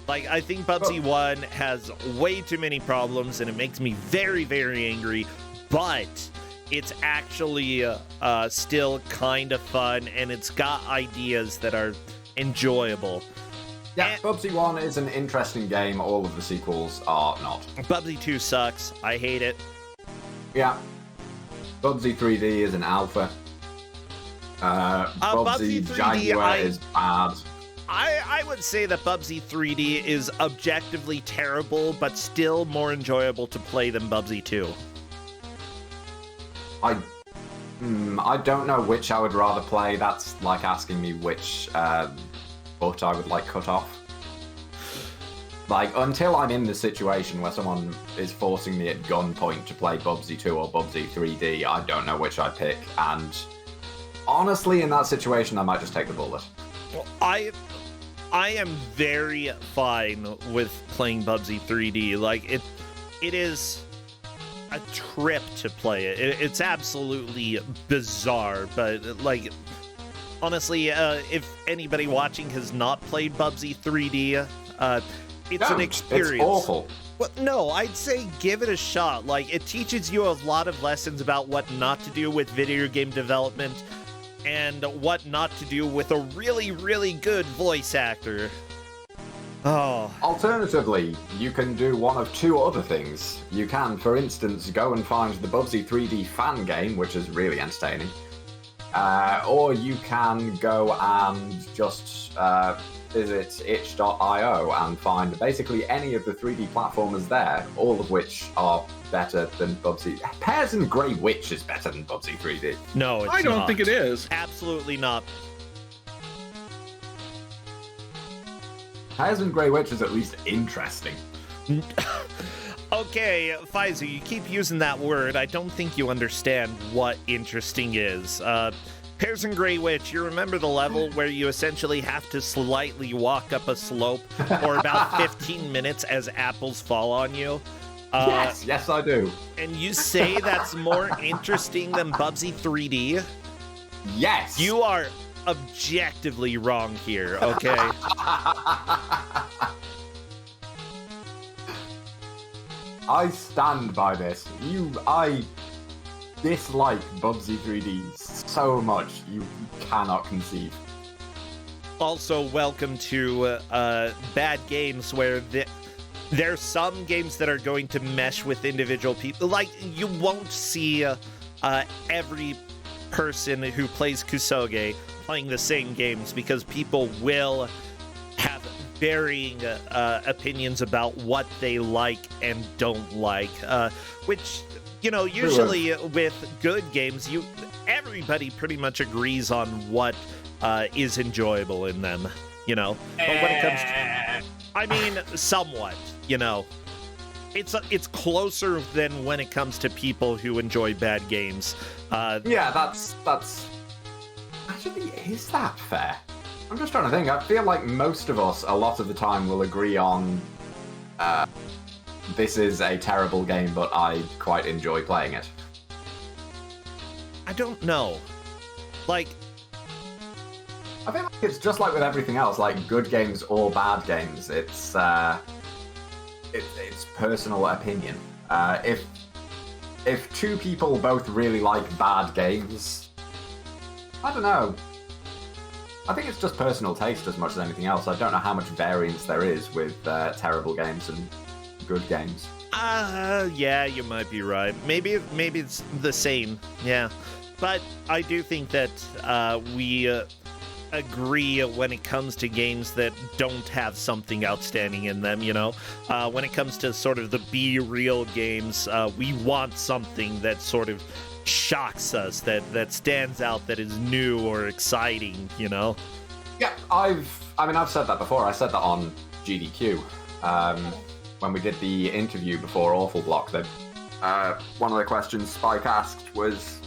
I think Bubsy 1 has way too many problems, and it makes me very, very angry, but it's actually still kind of fun, and it's got ideas that are enjoyable. Yeah, Bubsy 1 is an interesting game. All of the sequels are not. Bubsy 2 sucks. I hate it. Yeah. Bubsy 3D is an alpha. Bubsy 3D, Jaguar is bad. I would say that Bubsy 3D is objectively terrible, but still more enjoyable to play than Bubsy 2. I don't know which I would rather play. That's like asking me which foot I would like cut off. Like, until I'm in the situation where someone is forcing me at gunpoint to play Bubsy 2 or Bubsy 3D, I don't know which I pick. And honestly, in that situation, I might just take the bullet. Well, I am very fine with playing Bubsy 3D. Like, it is a trip to play it. It's absolutely bizarre, but like, honestly, if anybody watching has not played Bubsy 3D, it's an experience. It's awful. Well, no, I'd say give it a shot. Like, it teaches you a lot of lessons about what not to do with video game development and what not to do with a really, really good voice actor. Oh. Alternatively, you can do one of two other things. You can, for instance, go and find the Bubsy 3D fan game, which is really entertaining. Or you can go and just visit itch.io and find basically any of the 3D platformers there, all of which are better than Bubsy. Pears and Grey Witch is better than Bubsy 3D. No, it's I don't not. think it is. Absolutely not. Pears and Grey Witch is at least interesting. Okay, Faizu, you keep using that word. I don't think you understand what interesting is. Pears and Grey Witch, you remember the level where you essentially have to slightly walk up a slope for about 15 minutes as apples fall on you? Yes, I do. And you say that's more interesting than Bubsy 3D? Yes! You are objectively wrong here, okay? I stand by this. I dislike Bubsy 3D so much you cannot conceive. Also, welcome to bad games where there's some games that are going to mesh with individual people. Like, you won't see every person who plays Kusoge playing the same games because people will have varying opinions about what they like and don't like, which, you know, usually with good games, everybody pretty much agrees on what is enjoyable in them, you know. But when it comes to, I mean, somewhat, you know. It's closer than when it comes to people who enjoy bad games. Yeah, that's actually, is that fair? I'm just trying to think. I feel like most of us, a lot of the time, will agree on this is a terrible game, but I quite enjoy playing it. I don't know. Like, I feel like it's just like with everything else, like good games or bad games. It's personal opinion. If two people both really like bad games, I don't know. I think it's just personal taste as much as anything else. I don't know how much variance there is with terrible games and good games. Yeah, you might be right. Maybe it's the same. Yeah, but I do think that we agree when it comes to games that don't have something outstanding in them, you know? When it comes to sort of the be-real games, we want something that sort of shocks us, that stands out, that is new or exciting, you know? Yeah, I've said that before. I said that on GDQ. When we did the interview before Awful Block, that one of the questions Spike asked was,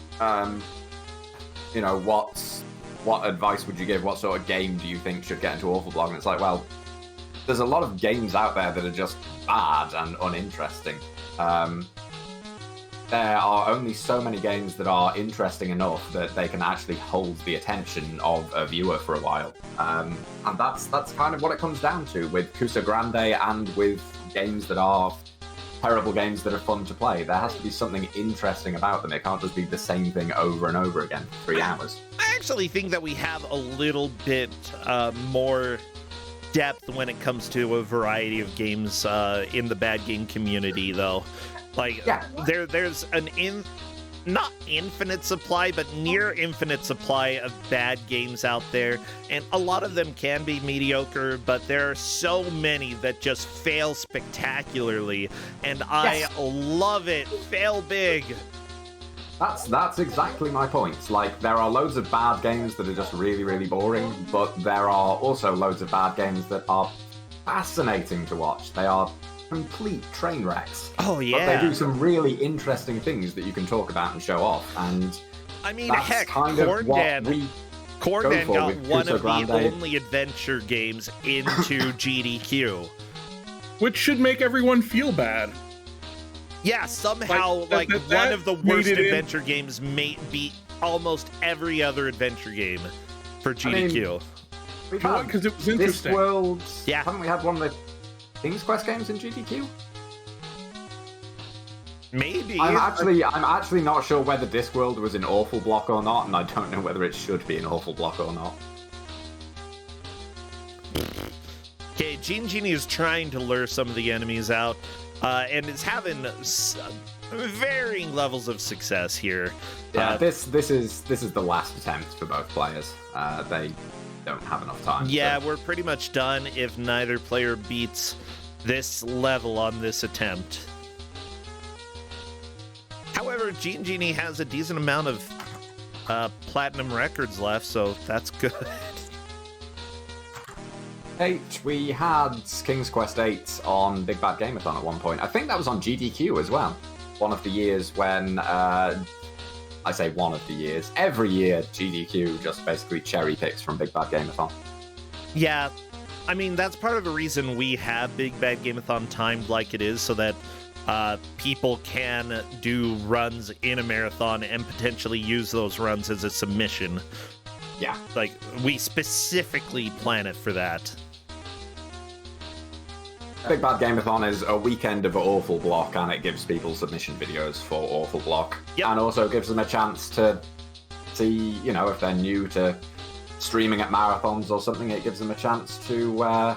you know, what advice would you give? What sort of game do you think should get into Awful Block? And it's like, well, there's a lot of games out there that are just bad and uninteresting. There are only so many games that are interesting enough that they can actually hold the attention of a viewer for a while. And that's kind of what it comes down to with Kuso6rande and with games that are terrible games that are fun to play. There has to be something interesting about them. It can't just be the same thing over and over again for 3 hours. I actually think that we have a little bit more depth when it comes to a variety of games in the bad game community, though. Like, yeah. There's an not infinite supply, but near infinite supply of bad games out there, and a lot of them can be mediocre, but there are so many that just fail spectacularly, and yes. I love it. Fail big. That's exactly my point. Like, there are loads of bad games that are just really, really boring, but there are also loads of bad games that are fascinating to watch. They are complete train wrecks. Oh, yeah. But they do some really interesting things that you can talk about and show off. And I mean, that's heck, kind of what we Corndan go for got with one of Kuso6rande. the only adventure games into GDQ. Which should make everyone feel bad. Yeah, somehow, that one of the worst made it adventure games may beat almost every other adventure game for GDQ. Because it was interesting. Discworld, yeah. Haven't we had one of the King's Quest games in GDQ? Maybe. I'm actually not sure whether Discworld was in Awful Block or not, and I don't know whether it should be in Awful Block or not. Okay, Genie is trying to lure some of the enemies out, and is having varying levels of success here. Yeah, this is the last attempt for both players. They don't have enough time. Yeah, we're pretty much done if neither player beats this level on this attempt. However, Genie has a decent amount of platinum records left, so that's good. 8, we had King's Quest 8 on Big Bad Gameathon at one point. I think that was on GDQ as well. One of the years when, I say one of the years, every year GDQ just basically cherry picks from Big Bad Gameathon. Yeah, I mean, that's part of the reason we have Big Bad Gameathon timed like it is, so that people can do runs in a marathon and potentially use those runs as a submission. Yeah. Like, we specifically plan it for that. Big Bad Gameathon is a weekend of Awful Block, and it gives people submission videos for Awful Block. Yep. And also gives them a chance to see, you know, if they're new to streaming at marathons or something, it gives them a chance to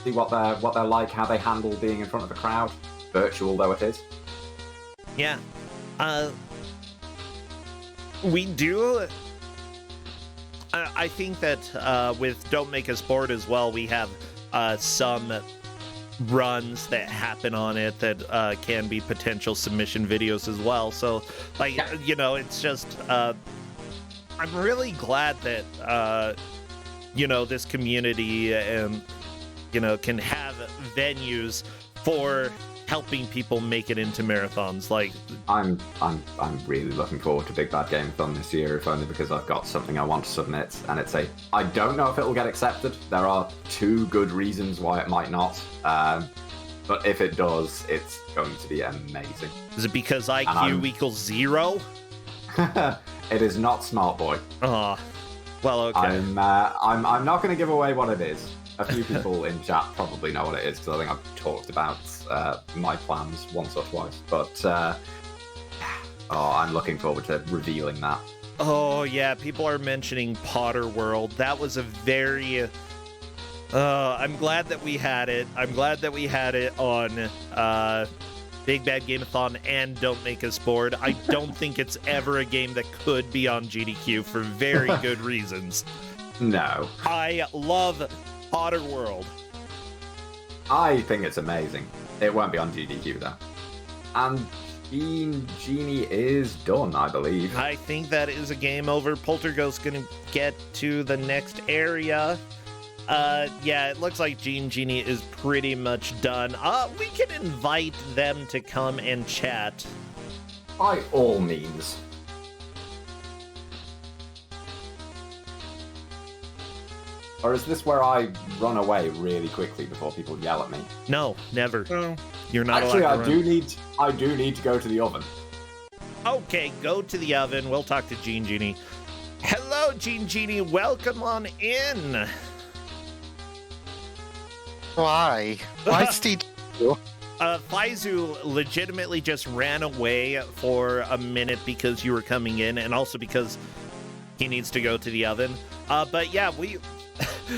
see what they're like, how they handle being in front of a crowd, virtual though it is. Yeah. We do... I think that with Don't Make Us Bored as well, we have some runs that happen on it that can be potential submission videos as well. So, like, you know, it's just, I'm really glad that, you know, this community and, you know, can have venues for helping people make it into marathons. Like, I'm really looking forward to Big Bad Gameathon this year, if only because I've got something I want to submit, and I don't know if it will get accepted. There are 2 good reasons why it might not, but if it does, it's going to be amazing. Is it because IQ equals 0? It is not Smart Boy. Well, okay. I'm not going to give away what it is. A few people in chat probably know what it is, because I think I've talked about my plans once or twice. But I'm looking forward to revealing that. Oh, yeah, people are mentioning Potter World. That was a very... I'm glad that we had it. I'm glad that we had it on Big Bad Gameathon and Don't Make Us Bored. I don't think it's ever a game that could be on GDQ for very good reasons. No. I love Potter World. I think it's amazing. It won't be on GDQ, though. And Genie is done, I believe. I think that is a game over. Poltergeist's gonna get to the next area. Yeah, it looks like Genie is pretty much done. We can invite them to come and chat. By all means. Or is this where I run away really quickly before people yell at me? No, never. No. You're not Actually, allowed to run. I do need to go to the oven. Okay, go to the oven. We'll talk to Genie. Hello, Genie. Welcome on in. Why? Why Steve? Faizu legitimately just ran away for a minute because you were coming in, and also because he needs to go to the oven. But yeah,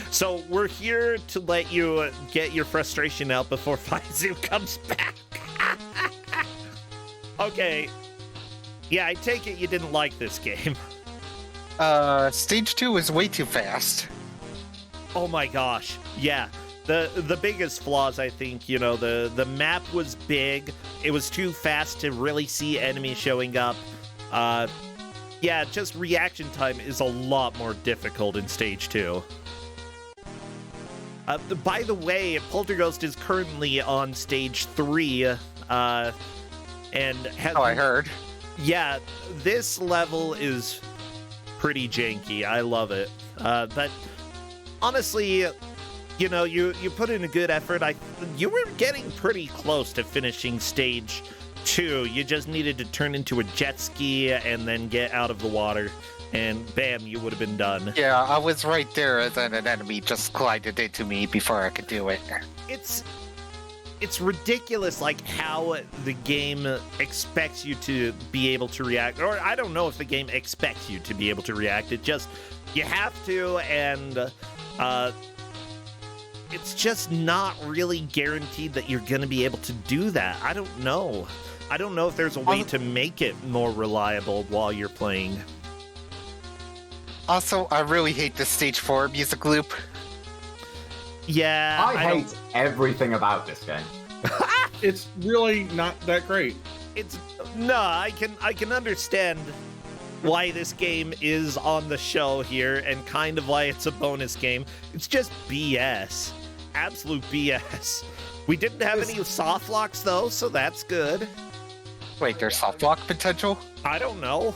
so we're here to let you get your frustration out before Faizu comes back. Okay. Yeah, I take it you didn't like this game. Stage 2 is way too fast. Oh my gosh. Yeah. The biggest flaws, I think, you know, the map was big. It was too fast to really see enemies showing up. Yeah, just reaction time is a lot more difficult in Stage 2. By the way, Poltergeist is currently on Stage 3, and I heard. Yeah, this level is pretty janky. I love it. But honestly, you know, you put in a good effort. You were getting pretty close to finishing Stage 2. You just needed to turn into a jet ski and then get out of the water, and bam, you would have been done. Yeah, I was right there, and then an enemy just collided into me before I could do it. It's ridiculous, like, how the game expects you to be able to react. Or I don't know if the game expects you to be able to react. It just, you have to, and it's just not really guaranteed that you're going to be able to do that. I don't know. I don't know if there's a way to make it more reliable while you're playing. Also, I really hate the Stage 4 music loop. Yeah, I hate everything about this game. It's really not that great. I can understand why this game is on the show here and kind of why it's a bonus game. It's just BS. Absolute BS. We didn't have any soft locks though, so that's good. Wait, there's soft lock potential? I don't know.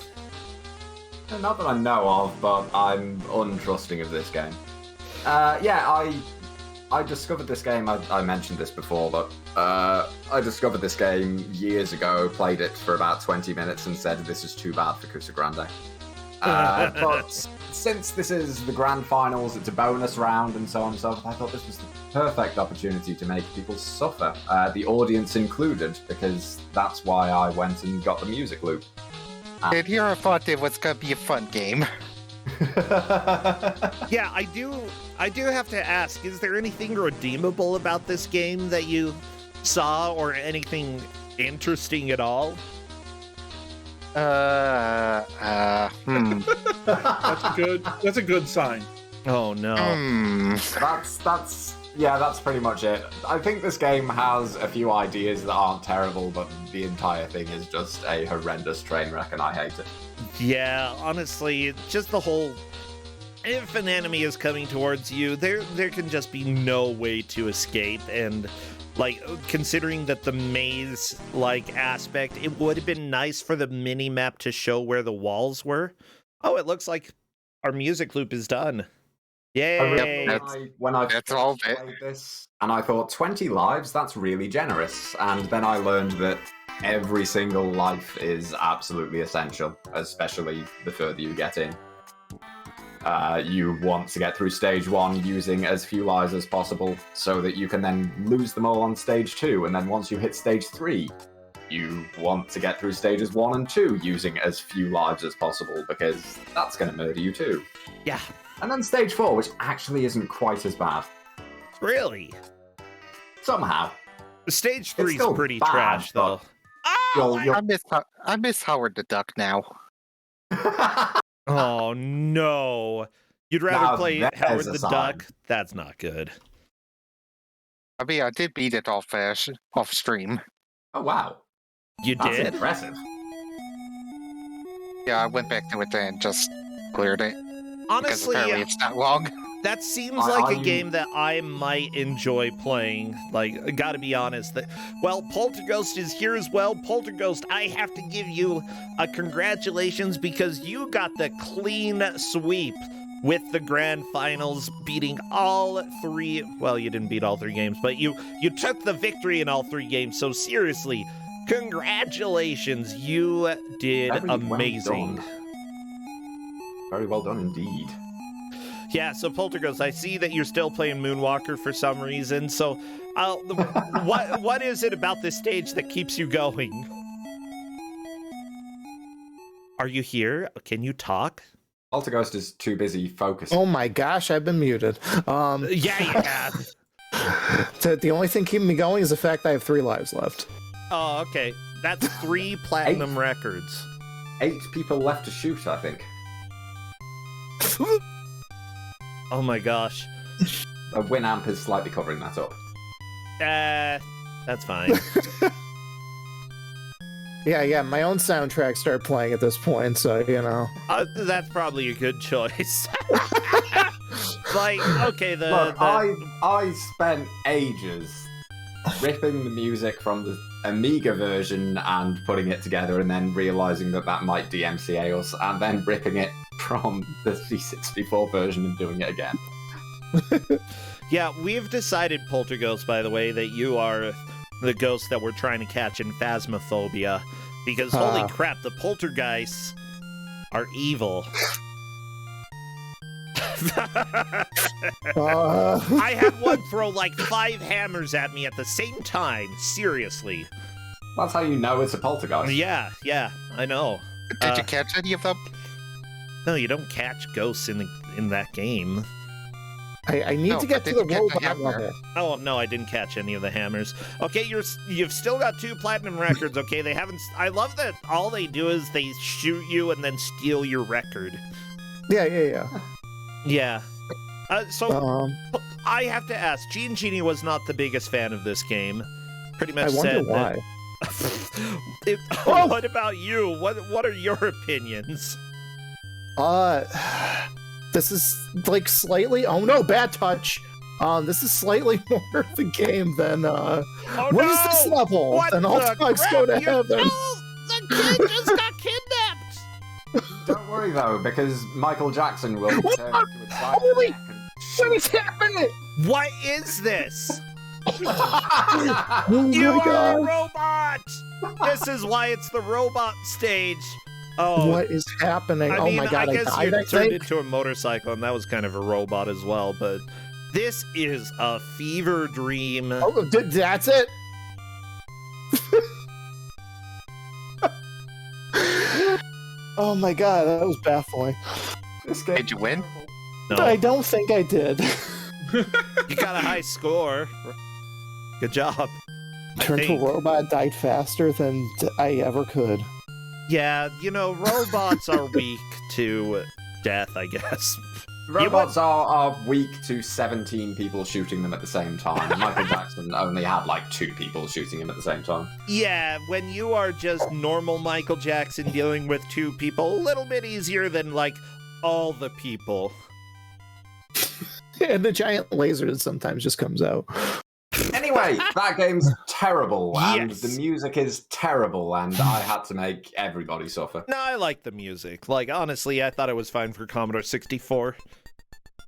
Not that I know of, but I'm untrusting of this game. Yeah, I discovered this game, I mentioned this before, but I discovered this game years ago, played it for about 20 minutes and said this is too bad for Kuso6rande. But since this is the grand finals, it's a bonus round and so on and so forth, I thought this was the perfect opportunity to make people suffer, the audience included, because that's why I went and got the music loop. And here I thought it was going to be a fun game. Yeah, I do have to ask, is there anything redeemable about this game that you saw, or anything interesting at all? That's a good sign. Oh no. That's pretty much it. I think this game has a few ideas that aren't terrible, but the entire thing is just a horrendous train wreck, and I hate it. Yeah, honestly, just the whole. If an enemy is coming towards you, there can just be no way to escape, and like considering that the maze like aspect, it would have been nice for the mini map to show where the walls were. Oh, it looks like our music loop is done. Yay! When I That's all first played this, and I thought 20 lives, that's really generous. And then I learned that every single life is absolutely essential, especially the further you get in. You want to get through stage 1 using as few lives as possible, so that you can then lose them all on stage 2, and then once you hit stage 3, you want to get through stages 1 and 2 using as few lives as possible, because that's going to murder you too. Yeah. And then stage 4, which actually isn't quite as bad. Really? Somehow. Stage 3 is still pretty bad, trash, though. I miss Howard the Duck now. Oh no! You'd rather Now play that Howard is a the sign. Duck? That's not good. I mean, I did beat it off stream. Oh, wow. You That's did? impressive. Yeah, I went back to it and just cleared it. Because Honestly, apparently it's not long. that seems Are like a you- game that I might enjoy playing. Like, gotta be honest. Well, Polterghost is here as well. Polterghost, I have to give you a congratulations because you got the clean sweep with the grand finals, beating all 3. Well, you didn't beat all 3 games, but you took the victory in all 3 games. So seriously, congratulations. You did Very well amazing. done. Very well done indeed. Yeah, so Polterghost, I see that you're still playing Moonwalker for some reason. So, what is it about this stage that keeps you going? Are you here? Can you talk? Poltergeist is too busy focusing. Oh my gosh, I've been muted. Yeah, you have. The only thing keeping me going is the fact that I have 3 lives left. Oh, okay. That's 3 platinum records. 8 people left to shoot, I think. Oh my gosh. A Winamp is slightly covering that up. That's fine. Yeah, my own soundtrack started playing at this point, so, you know. That's probably a good choice. Like, okay, Look, I spent ages ripping the music from the Amiga version and putting it together, and then realizing that might DMCA us, and then ripping it from the C64 version and doing it again. Yeah, we've decided, Polterghost, by the way, that you are the ghost that we're trying to catch in Phasmophobia. Because, holy crap, the poltergeists are evil. I had one throw like 5 hammers at me at the same time. Seriously. That's how you know it's a poltergeist. Yeah, I know. Did you catch any of them? No, you don't catch ghosts in that game. I need to get to the robot level. Oh no, I didn't catch any of the hammers. Okay, you've still got 2 platinum records. Okay, they haven't. I love that all they do is they shoot you and then steal your record. Yeah. Yeah. So I have to ask. Gene Genie was not the biggest fan of this game. Pretty much I wonder said why. What about you? What are your opinions? This is like slightly. Oh no, bad touch. This is slightly more of the game than. What is this level? What Then all the dogs crap? go to You heaven. know, the kid just got kidnapped. Don't worry though, because Michael Jackson will What? turn into a giant Holy- neck and What is happening? What is this? Oh You my are a god! robot. This is why it's the robot stage. Oh, What is happening? I Oh mean, my god! I I guess died. you I turned think. into a motorcycle, and that was kind of a robot as well. But this is a fever dream. Oh, that's it. Oh my god, that was baffling. This game Did you win? No, I don't think I did. you got a high score. Good job. Turned to a think. robot, died faster than I ever could. Yeah, robots are weak to death, I guess. Robots are weak to 17 people shooting them at the same time. Michael Jackson only had like 2 people shooting him at the same time. Yeah, when you are just normal Michael Jackson dealing with 2 people, a little bit easier than, like, all the people. And the giant laser that sometimes just comes out. Anyway, that game's terrible, and Yes. the music is terrible, and I had to make everybody suffer. No, I like the music. Like, honestly, I thought it was fine for Commodore 64.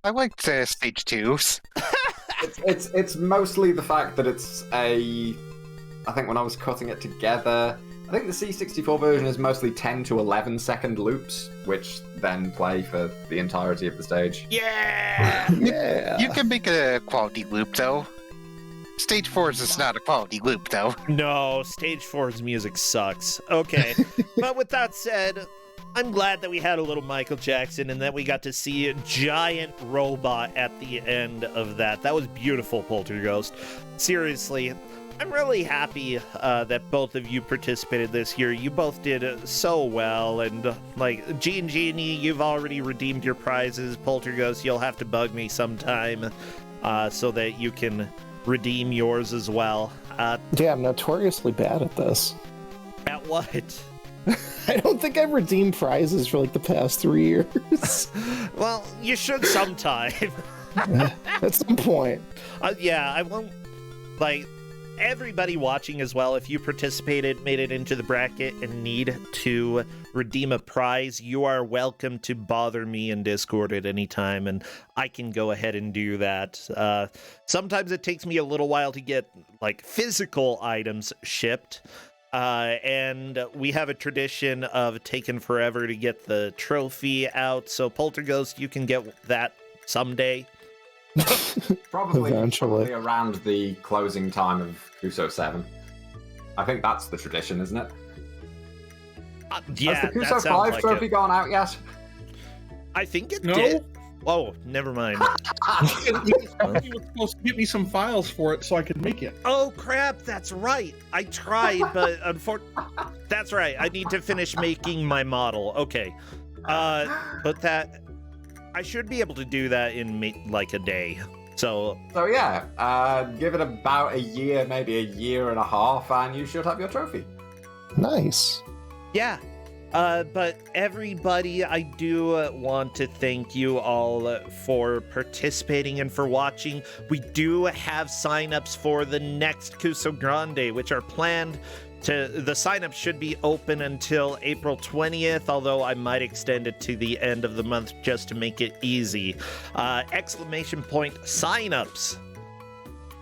I liked Stage 2s. It's mostly the fact that it's I think when I was cutting it together, I think the C64 version is mostly 10 to 11 second loops, which then play for the entirety of the stage. Yeah! Yeah. You can make a quality loop, though. Stage 4's is not a quality loop, though. No, Stage 4's music sucks. Okay, but with that said, I'm glad that we had a little Michael Jackson and that we got to see a giant robot at the end of that. That was beautiful, Polterghost. Seriously, I'm really happy that both of you participated this year. You both did so well, and like Genie, you've already redeemed your prizes. Polterghost, you'll have to bug me sometime so that you can redeem yours as well. Yeah, I'm notoriously bad at this. At what? I don't think I've redeemed prizes for like the past 3 years. Well, you should sometime. At some point. Yeah, I won't. Like, everybody watching as well, if you participated, made it into the bracket, and need to redeem a prize, you are welcome to bother me in Discord at any time, and I can go ahead and do that. Sometimes it takes me a little while to get, like, physical items shipped. And we have a tradition of taking forever to get the trophy out, so Polterghost, you can get that someday. Probably Eventually. around the closing time of Kuso7. I think that's the tradition, isn't it? Yeah, Has the that Kuso sounds 5 like trophy it. gone out yet? I think it No? did. Oh, never mind. He was supposed to get me some files for it so I could make it. Oh crap, that's right. I tried, but that's right. I need to finish making my model. Okay. But that I should be able to do that in like a day. So yeah, give it about a year, maybe a year and a half, and you should have your trophy. Nice. yeah. But everybody, I do want to thank you all for participating and for watching. We do have signups for the next Kuso6rande, which are planned to. The signups should be open until April 20th, although I might extend it to the end of the month just to make it easy. Exclamation point signups.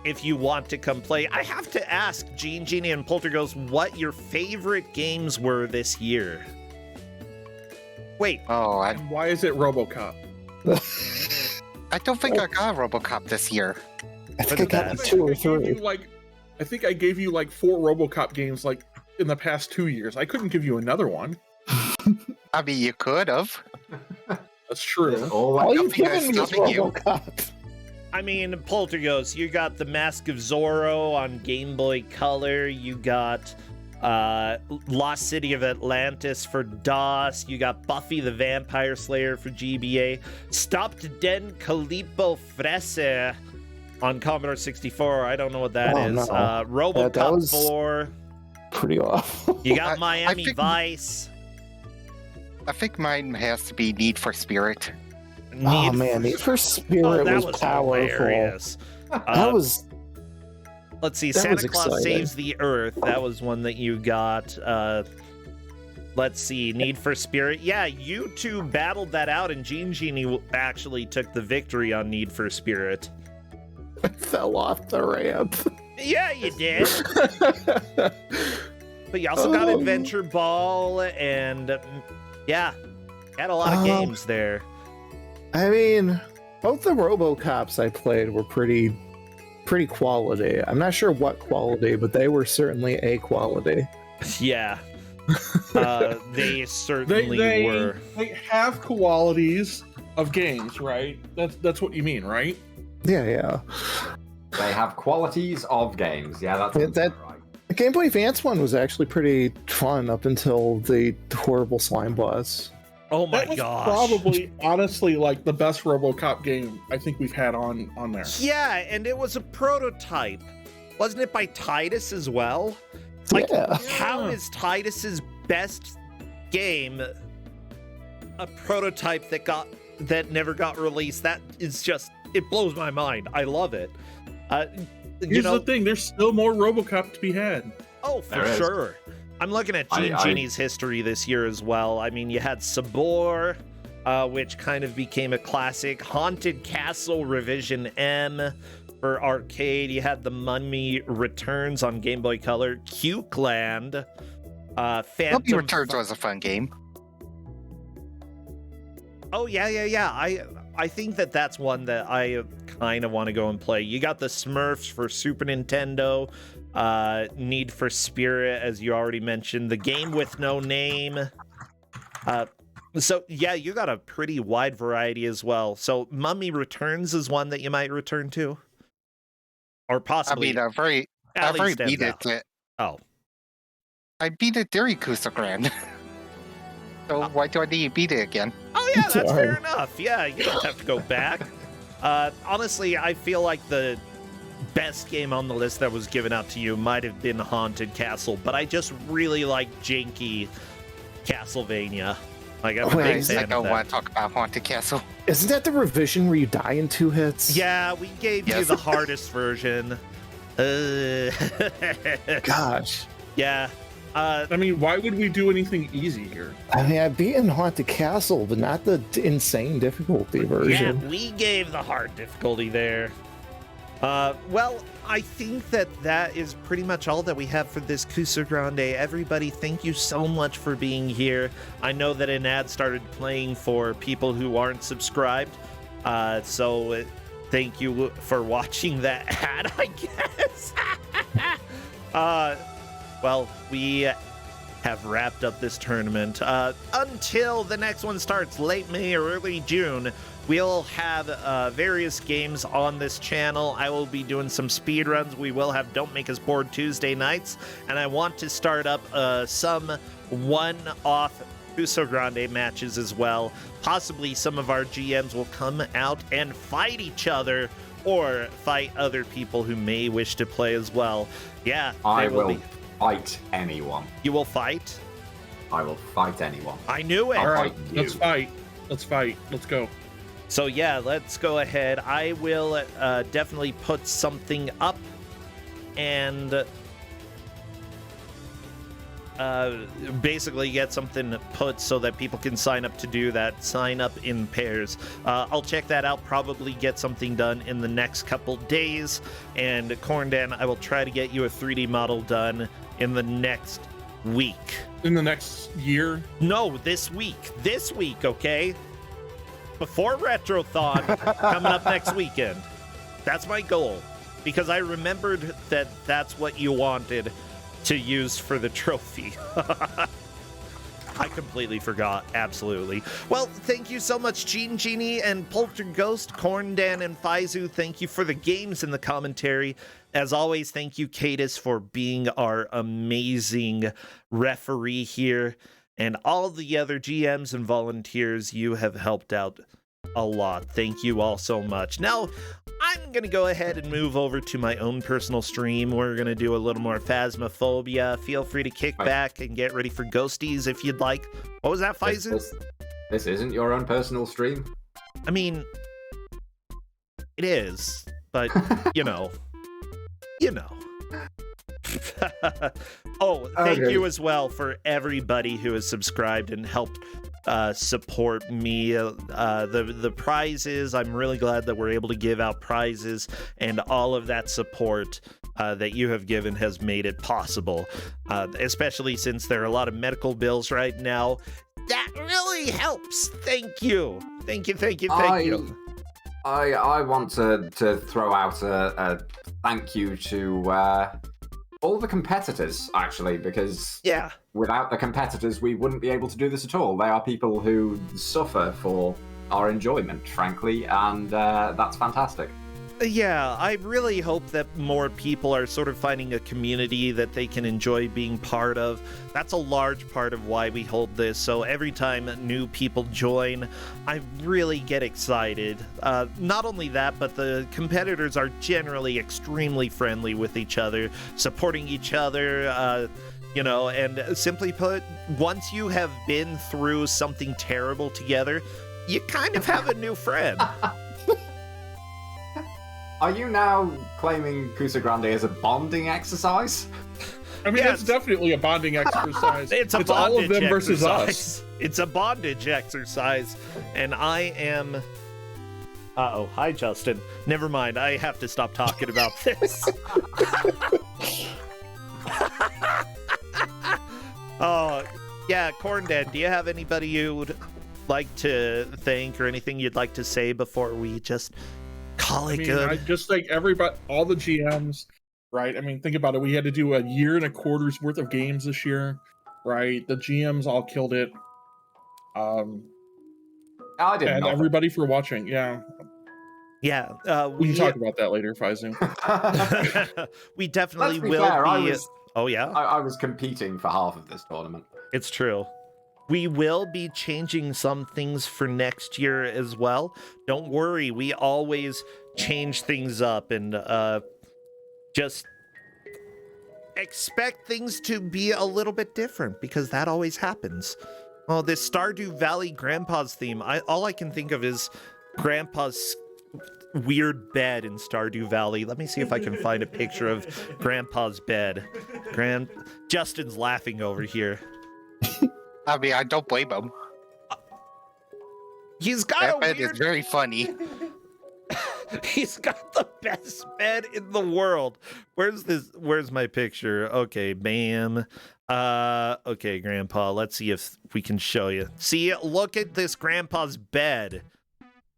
If you want to come play, I have to ask Genie and Polterghost what your favorite games were this year. Wait, Oh, And why is it RoboCop? I don't think I got RoboCop this year. I think I got That's- like 2 or I gave 3. you, I think I gave you like 4 RoboCop games like in the past 2 years. I couldn't give you another one. I mean, you could have. That's true. It's all All like you've think I given me is stopping you. RoboCop. I mean, Polterghost, you got the Mask of Zorro on Game Boy Color, you got Lost City of Atlantis for DOS, you got Buffy the Vampire Slayer for GBA, Stopped Den Calippo Frese on Commodore 64, I don't know what that Oh, is. no. RoboCop That was- 4, Pretty awful. you got I Miami think- Vice. I think mine has to be Need for Spirit. Oh man, Need for Spirit that was powerful. hilarious. That was Let's see, That Santa was Claus exciting. Saves the Earth. That was one that you got. Let's see, Need for Spirit. Yeah, you two battled that out, and Genie actually took the victory on Need for Spirit. fell off the ramp. Yeah, you did. But you also got Oh. Adventure Ball, and yeah, had a lot of games there. I mean, both the RoboCops I played were pretty quality. I'm not sure what quality, but they were certainly a quality. Yeah. They certainly were. They have qualities of games, right? That's what you mean, right? Yeah. They have qualities of games. Yeah, that's That- right. The Game Boy Advance one was actually pretty fun up until the horrible slime boss. Oh my That was gosh. probably, honestly, like the best RoboCop game I think we've had on there. Yeah, and it was a prototype. Wasn't it by Titus as well? Like, Yeah. how is Titus's best game a prototype that never got released? That is just, it blows my mind. I love it. Here's the thing, there's still more RoboCop to be had. Oh, for There is. sure. I'm looking at Genie's history this year as well. I mean, you had Sabor, which kind of became a classic. Haunted Castle Revision M for arcade. You had The Mummy Returns on Game Boy Color. Cukeland. Mummy Phantom Returns was a fun game. Oh, yeah. I think that's one that I kind of want to go and play. You got the Smurfs for Super Nintendo. Need for Spirit, as you already mentioned. The Game with No Name. So, yeah, you got a pretty wide variety as well. So, Mummy Returns is one that you might return to? Or possibly... I mean, I've already beat it. Oh. I beat it during Kuso6rande. So why do I need to beat it again? Oh, yeah, that's Sorry. fair enough. Yeah, you don't have to go back. Honestly, I feel like the best game on the list that was given out to you might have been Haunted Castle, but I just really like janky Castlevania. Like, I'm a big I fan don't of want that. to talk about Haunted Castle. Isn't that the revision where you die in 2 hits? Yeah, we gave you Yes. the hardest version. Gosh. Yeah. I mean, why would we do anything easy here? I mean, I've beaten Haunted Castle, but not the insane difficulty Yeah, version. we gave the hard difficulty there. Well, I think that is pretty much all that we have for this Kuso6rande. Everybody, thank you so much for being here. I know that an ad started playing for people who aren't subscribed, so thank you for watching that ad, I guess. Well, we have wrapped up this tournament. Until the next one starts late May or early June, we'll have various games on this channel. I will be doing some speed runs. We will have Don't Make Us Bored Tuesday nights, and I want to start up some one-off Kuso6rande matches as well. Possibly some of our GMs will come out and fight each other or fight other people who may wish to play as well. Yeah, I there will will be. fight anyone. You will fight? I will fight anyone. I knew it. All right, fight you. let's fight. Let's fight. Let's go. So yeah, let's go ahead. I will definitely put something up and basically get something put so that people can sign up to do that. Sign up in pairs. I'll check that out, probably get something done in the next couple days. And Corndan, I will try to get you a 3D model done in the next week. In the next year, No, this week. This week, okay? Before Retrothon, coming up next weekend. That's my goal. Because I remembered that that's what you wanted to use for the trophy. I completely forgot. Absolutely. Well, thank you so much, Genie and Polterghost, Corndan, and Faizu. Thank you for the games and the commentary. As always, thank you, Cadis, for being our amazing referee here. And all the other GMs and volunteers, you have helped out a lot. Thank you all so much. Now, I'm going to go ahead and move over to my own personal stream. We're going to do a little more Phasmophobia. Feel free to kick back and get ready for Ghosties if you'd like. What was that, Faizu? This isn't your own personal stream? I mean, it is, but, you know. Oh, thank Okay. you as well for everybody who has subscribed and helped support me. The prizes, I'm really glad that we're able to give out prizes, and all of that support that you have given has made it possible, especially since there are a lot of medical bills right now. That really helps. Thank you. Thank you. I want to throw out a thank you to all the competitors, actually, because Yeah. without the competitors, we wouldn't be able to do this at all. They are people who suffer for our enjoyment, frankly, and that's fantastic. Yeah, I really hope that more people are sort of finding a community that they can enjoy being part of. That's a large part of why we hold this, so every time new people join, I really get excited. Not only that, but the competitors are generally extremely friendly with each other, supporting each other, and simply put, once you have been through something terrible together, you kind of have a new friend. Are you now claiming Kuso6rande as a bonding exercise? I mean, it's definitely a bonding exercise. It's a bondage all of them versus exercise. us. It's a bondage exercise, and I am... Uh-oh, hi, Justin. Never mind, I have to stop talking about this. Oh, yeah, Corndad, do you have anybody you'd like to thank or anything you'd like to say before we just call it good? I just think everybody, all the GMs, right? I mean, think about it. We had to do 1.25 years worth of games this year, right? The GMs all killed it. I didn't. And everybody for watching. Yeah. Yeah. We can talk about that later, Faizu. We definitely Let's be will fair, Oh, yeah? I was competing for half of this tournament. It's true. We will be changing some things for next year as well. Don't worry, we always change things up and just expect things to be a little bit different because that always happens. Oh, this Stardew Valley Grandpa's theme, all I can think of is Grandpa's weird bed in Stardew Valley. Let me see if I can find a picture of Grandpa's bed. Justin's laughing over here. I mean, I don't blame him. He's got That a bed weird... is very funny. He's got the best bed in the world. Where's my picture? Okay, bam. Okay, Grandpa, let's see if we can show you. See, look at this Grandpa's bed.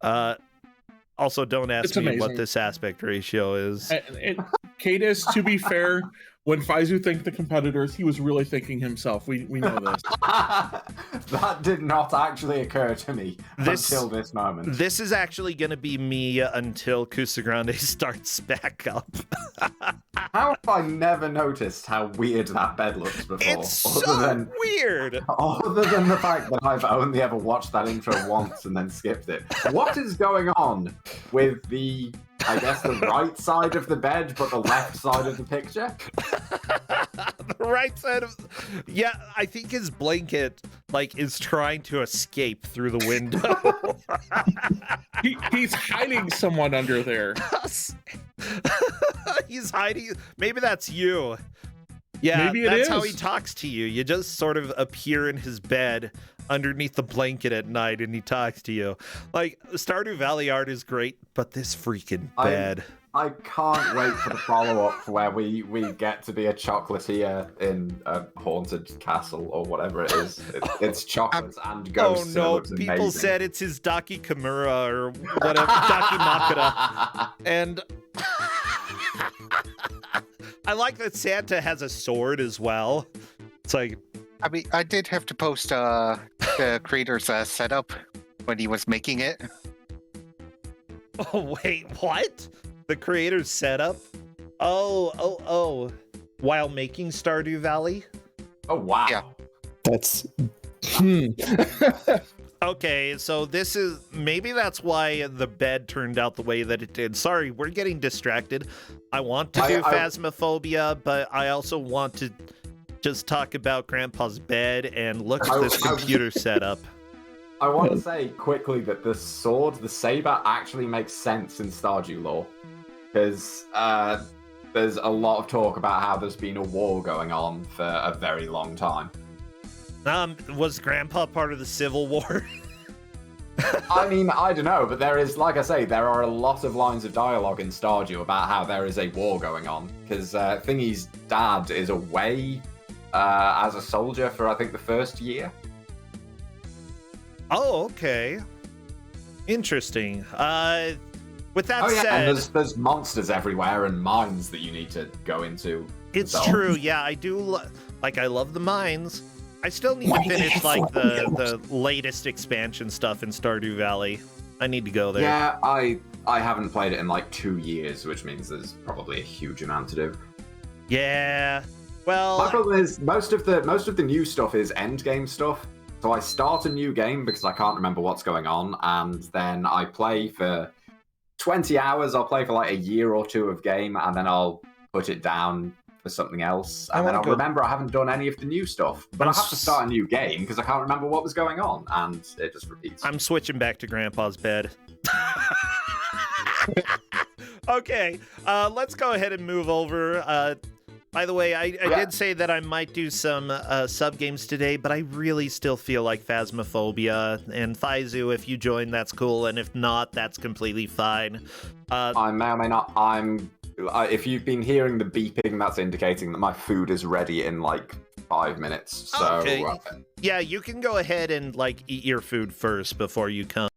Also, don't ask me what this aspect ratio is. And Cadis, to be fair, when Faizu thanked the competitors, he was really thanking himself. We know this. That did not actually occur to me until this moment. This is actually going to be me until Kuso6rande starts back up. How have I never noticed how weird that bed looks before? It's so weird! Other than the fact that I've only ever watched that intro once and then skipped it. What is going on with the... I guess the right side of the bed, but the left side of the picture? The right side of... Yeah, I think his blanket, is trying to escape through the window. He's hiding someone under there. He's hiding... Maybe that's you. Yeah, maybe that's how he talks to you. You just sort of appear in his bed underneath the blanket at night and he talks to you. Stardew Valley art is great, but this freaking bed. I can't wait for the follow-up where we get to be a chocolatier in a haunted castle or whatever it is. It's chocolates and ghosts. Oh no, and people amazing. said it's his Daki Kimura or whatever, Daki Makura. And I like that Santa has a sword as well. It's like... I mean, I did have to post the creator's setup when he was making it. Oh, wait, what? The creator's setup? Oh. While making Stardew Valley? Oh, wow. Yeah. That's... Okay, so this is... Maybe that's why the bed turned out the way that it did. Sorry, we're getting distracted. I want to do Phasmophobia, but I also want to just talk about Grandpa's bed and look at this computer setup. I want to say quickly that the sword, the saber, actually makes sense in Stardew lore. Because there's a lot of talk about how there's been a war going on for a very long time. Was Grandpa part of the Civil War? I mean, I don't know, but there is, like I say, there are a lot of lines of dialogue in Stardew about how there is a war going on. Because Thingy's dad is away as a soldier for, I think, the first year. Oh, okay. Interesting. With that said... and there's monsters everywhere and mines that you need to go into. It's true, yeah, I do... I love the mines. I still need to finish, the latest expansion stuff in Stardew Valley. I need to go there. Yeah, I haven't played it in like 2 years, which means there's probably a huge amount to do. Yeah. My Well, problem is most of the new stuff is end game stuff. So I start a new game because I can't remember what's going on, and then I play for 20 hours. I'll play for like a year or two of game, and then I'll put it down for something else, and then I'll remember I haven't done any of the new stuff. But I have to start a new game because I can't remember what was going on, and it just repeats. I'm switching back to Grandpa's bed. Okay, let's go ahead and move over. By the way, I did say that I might do some sub-games today, but I really still feel like Phasmophobia. And Faizu, if you join, that's cool, and if not, that's completely fine. I may or may not. If you've been hearing the beeping, that's indicating that my food is ready in like 5 minutes. So okay. Yeah, you can go ahead and like eat your food first before you come.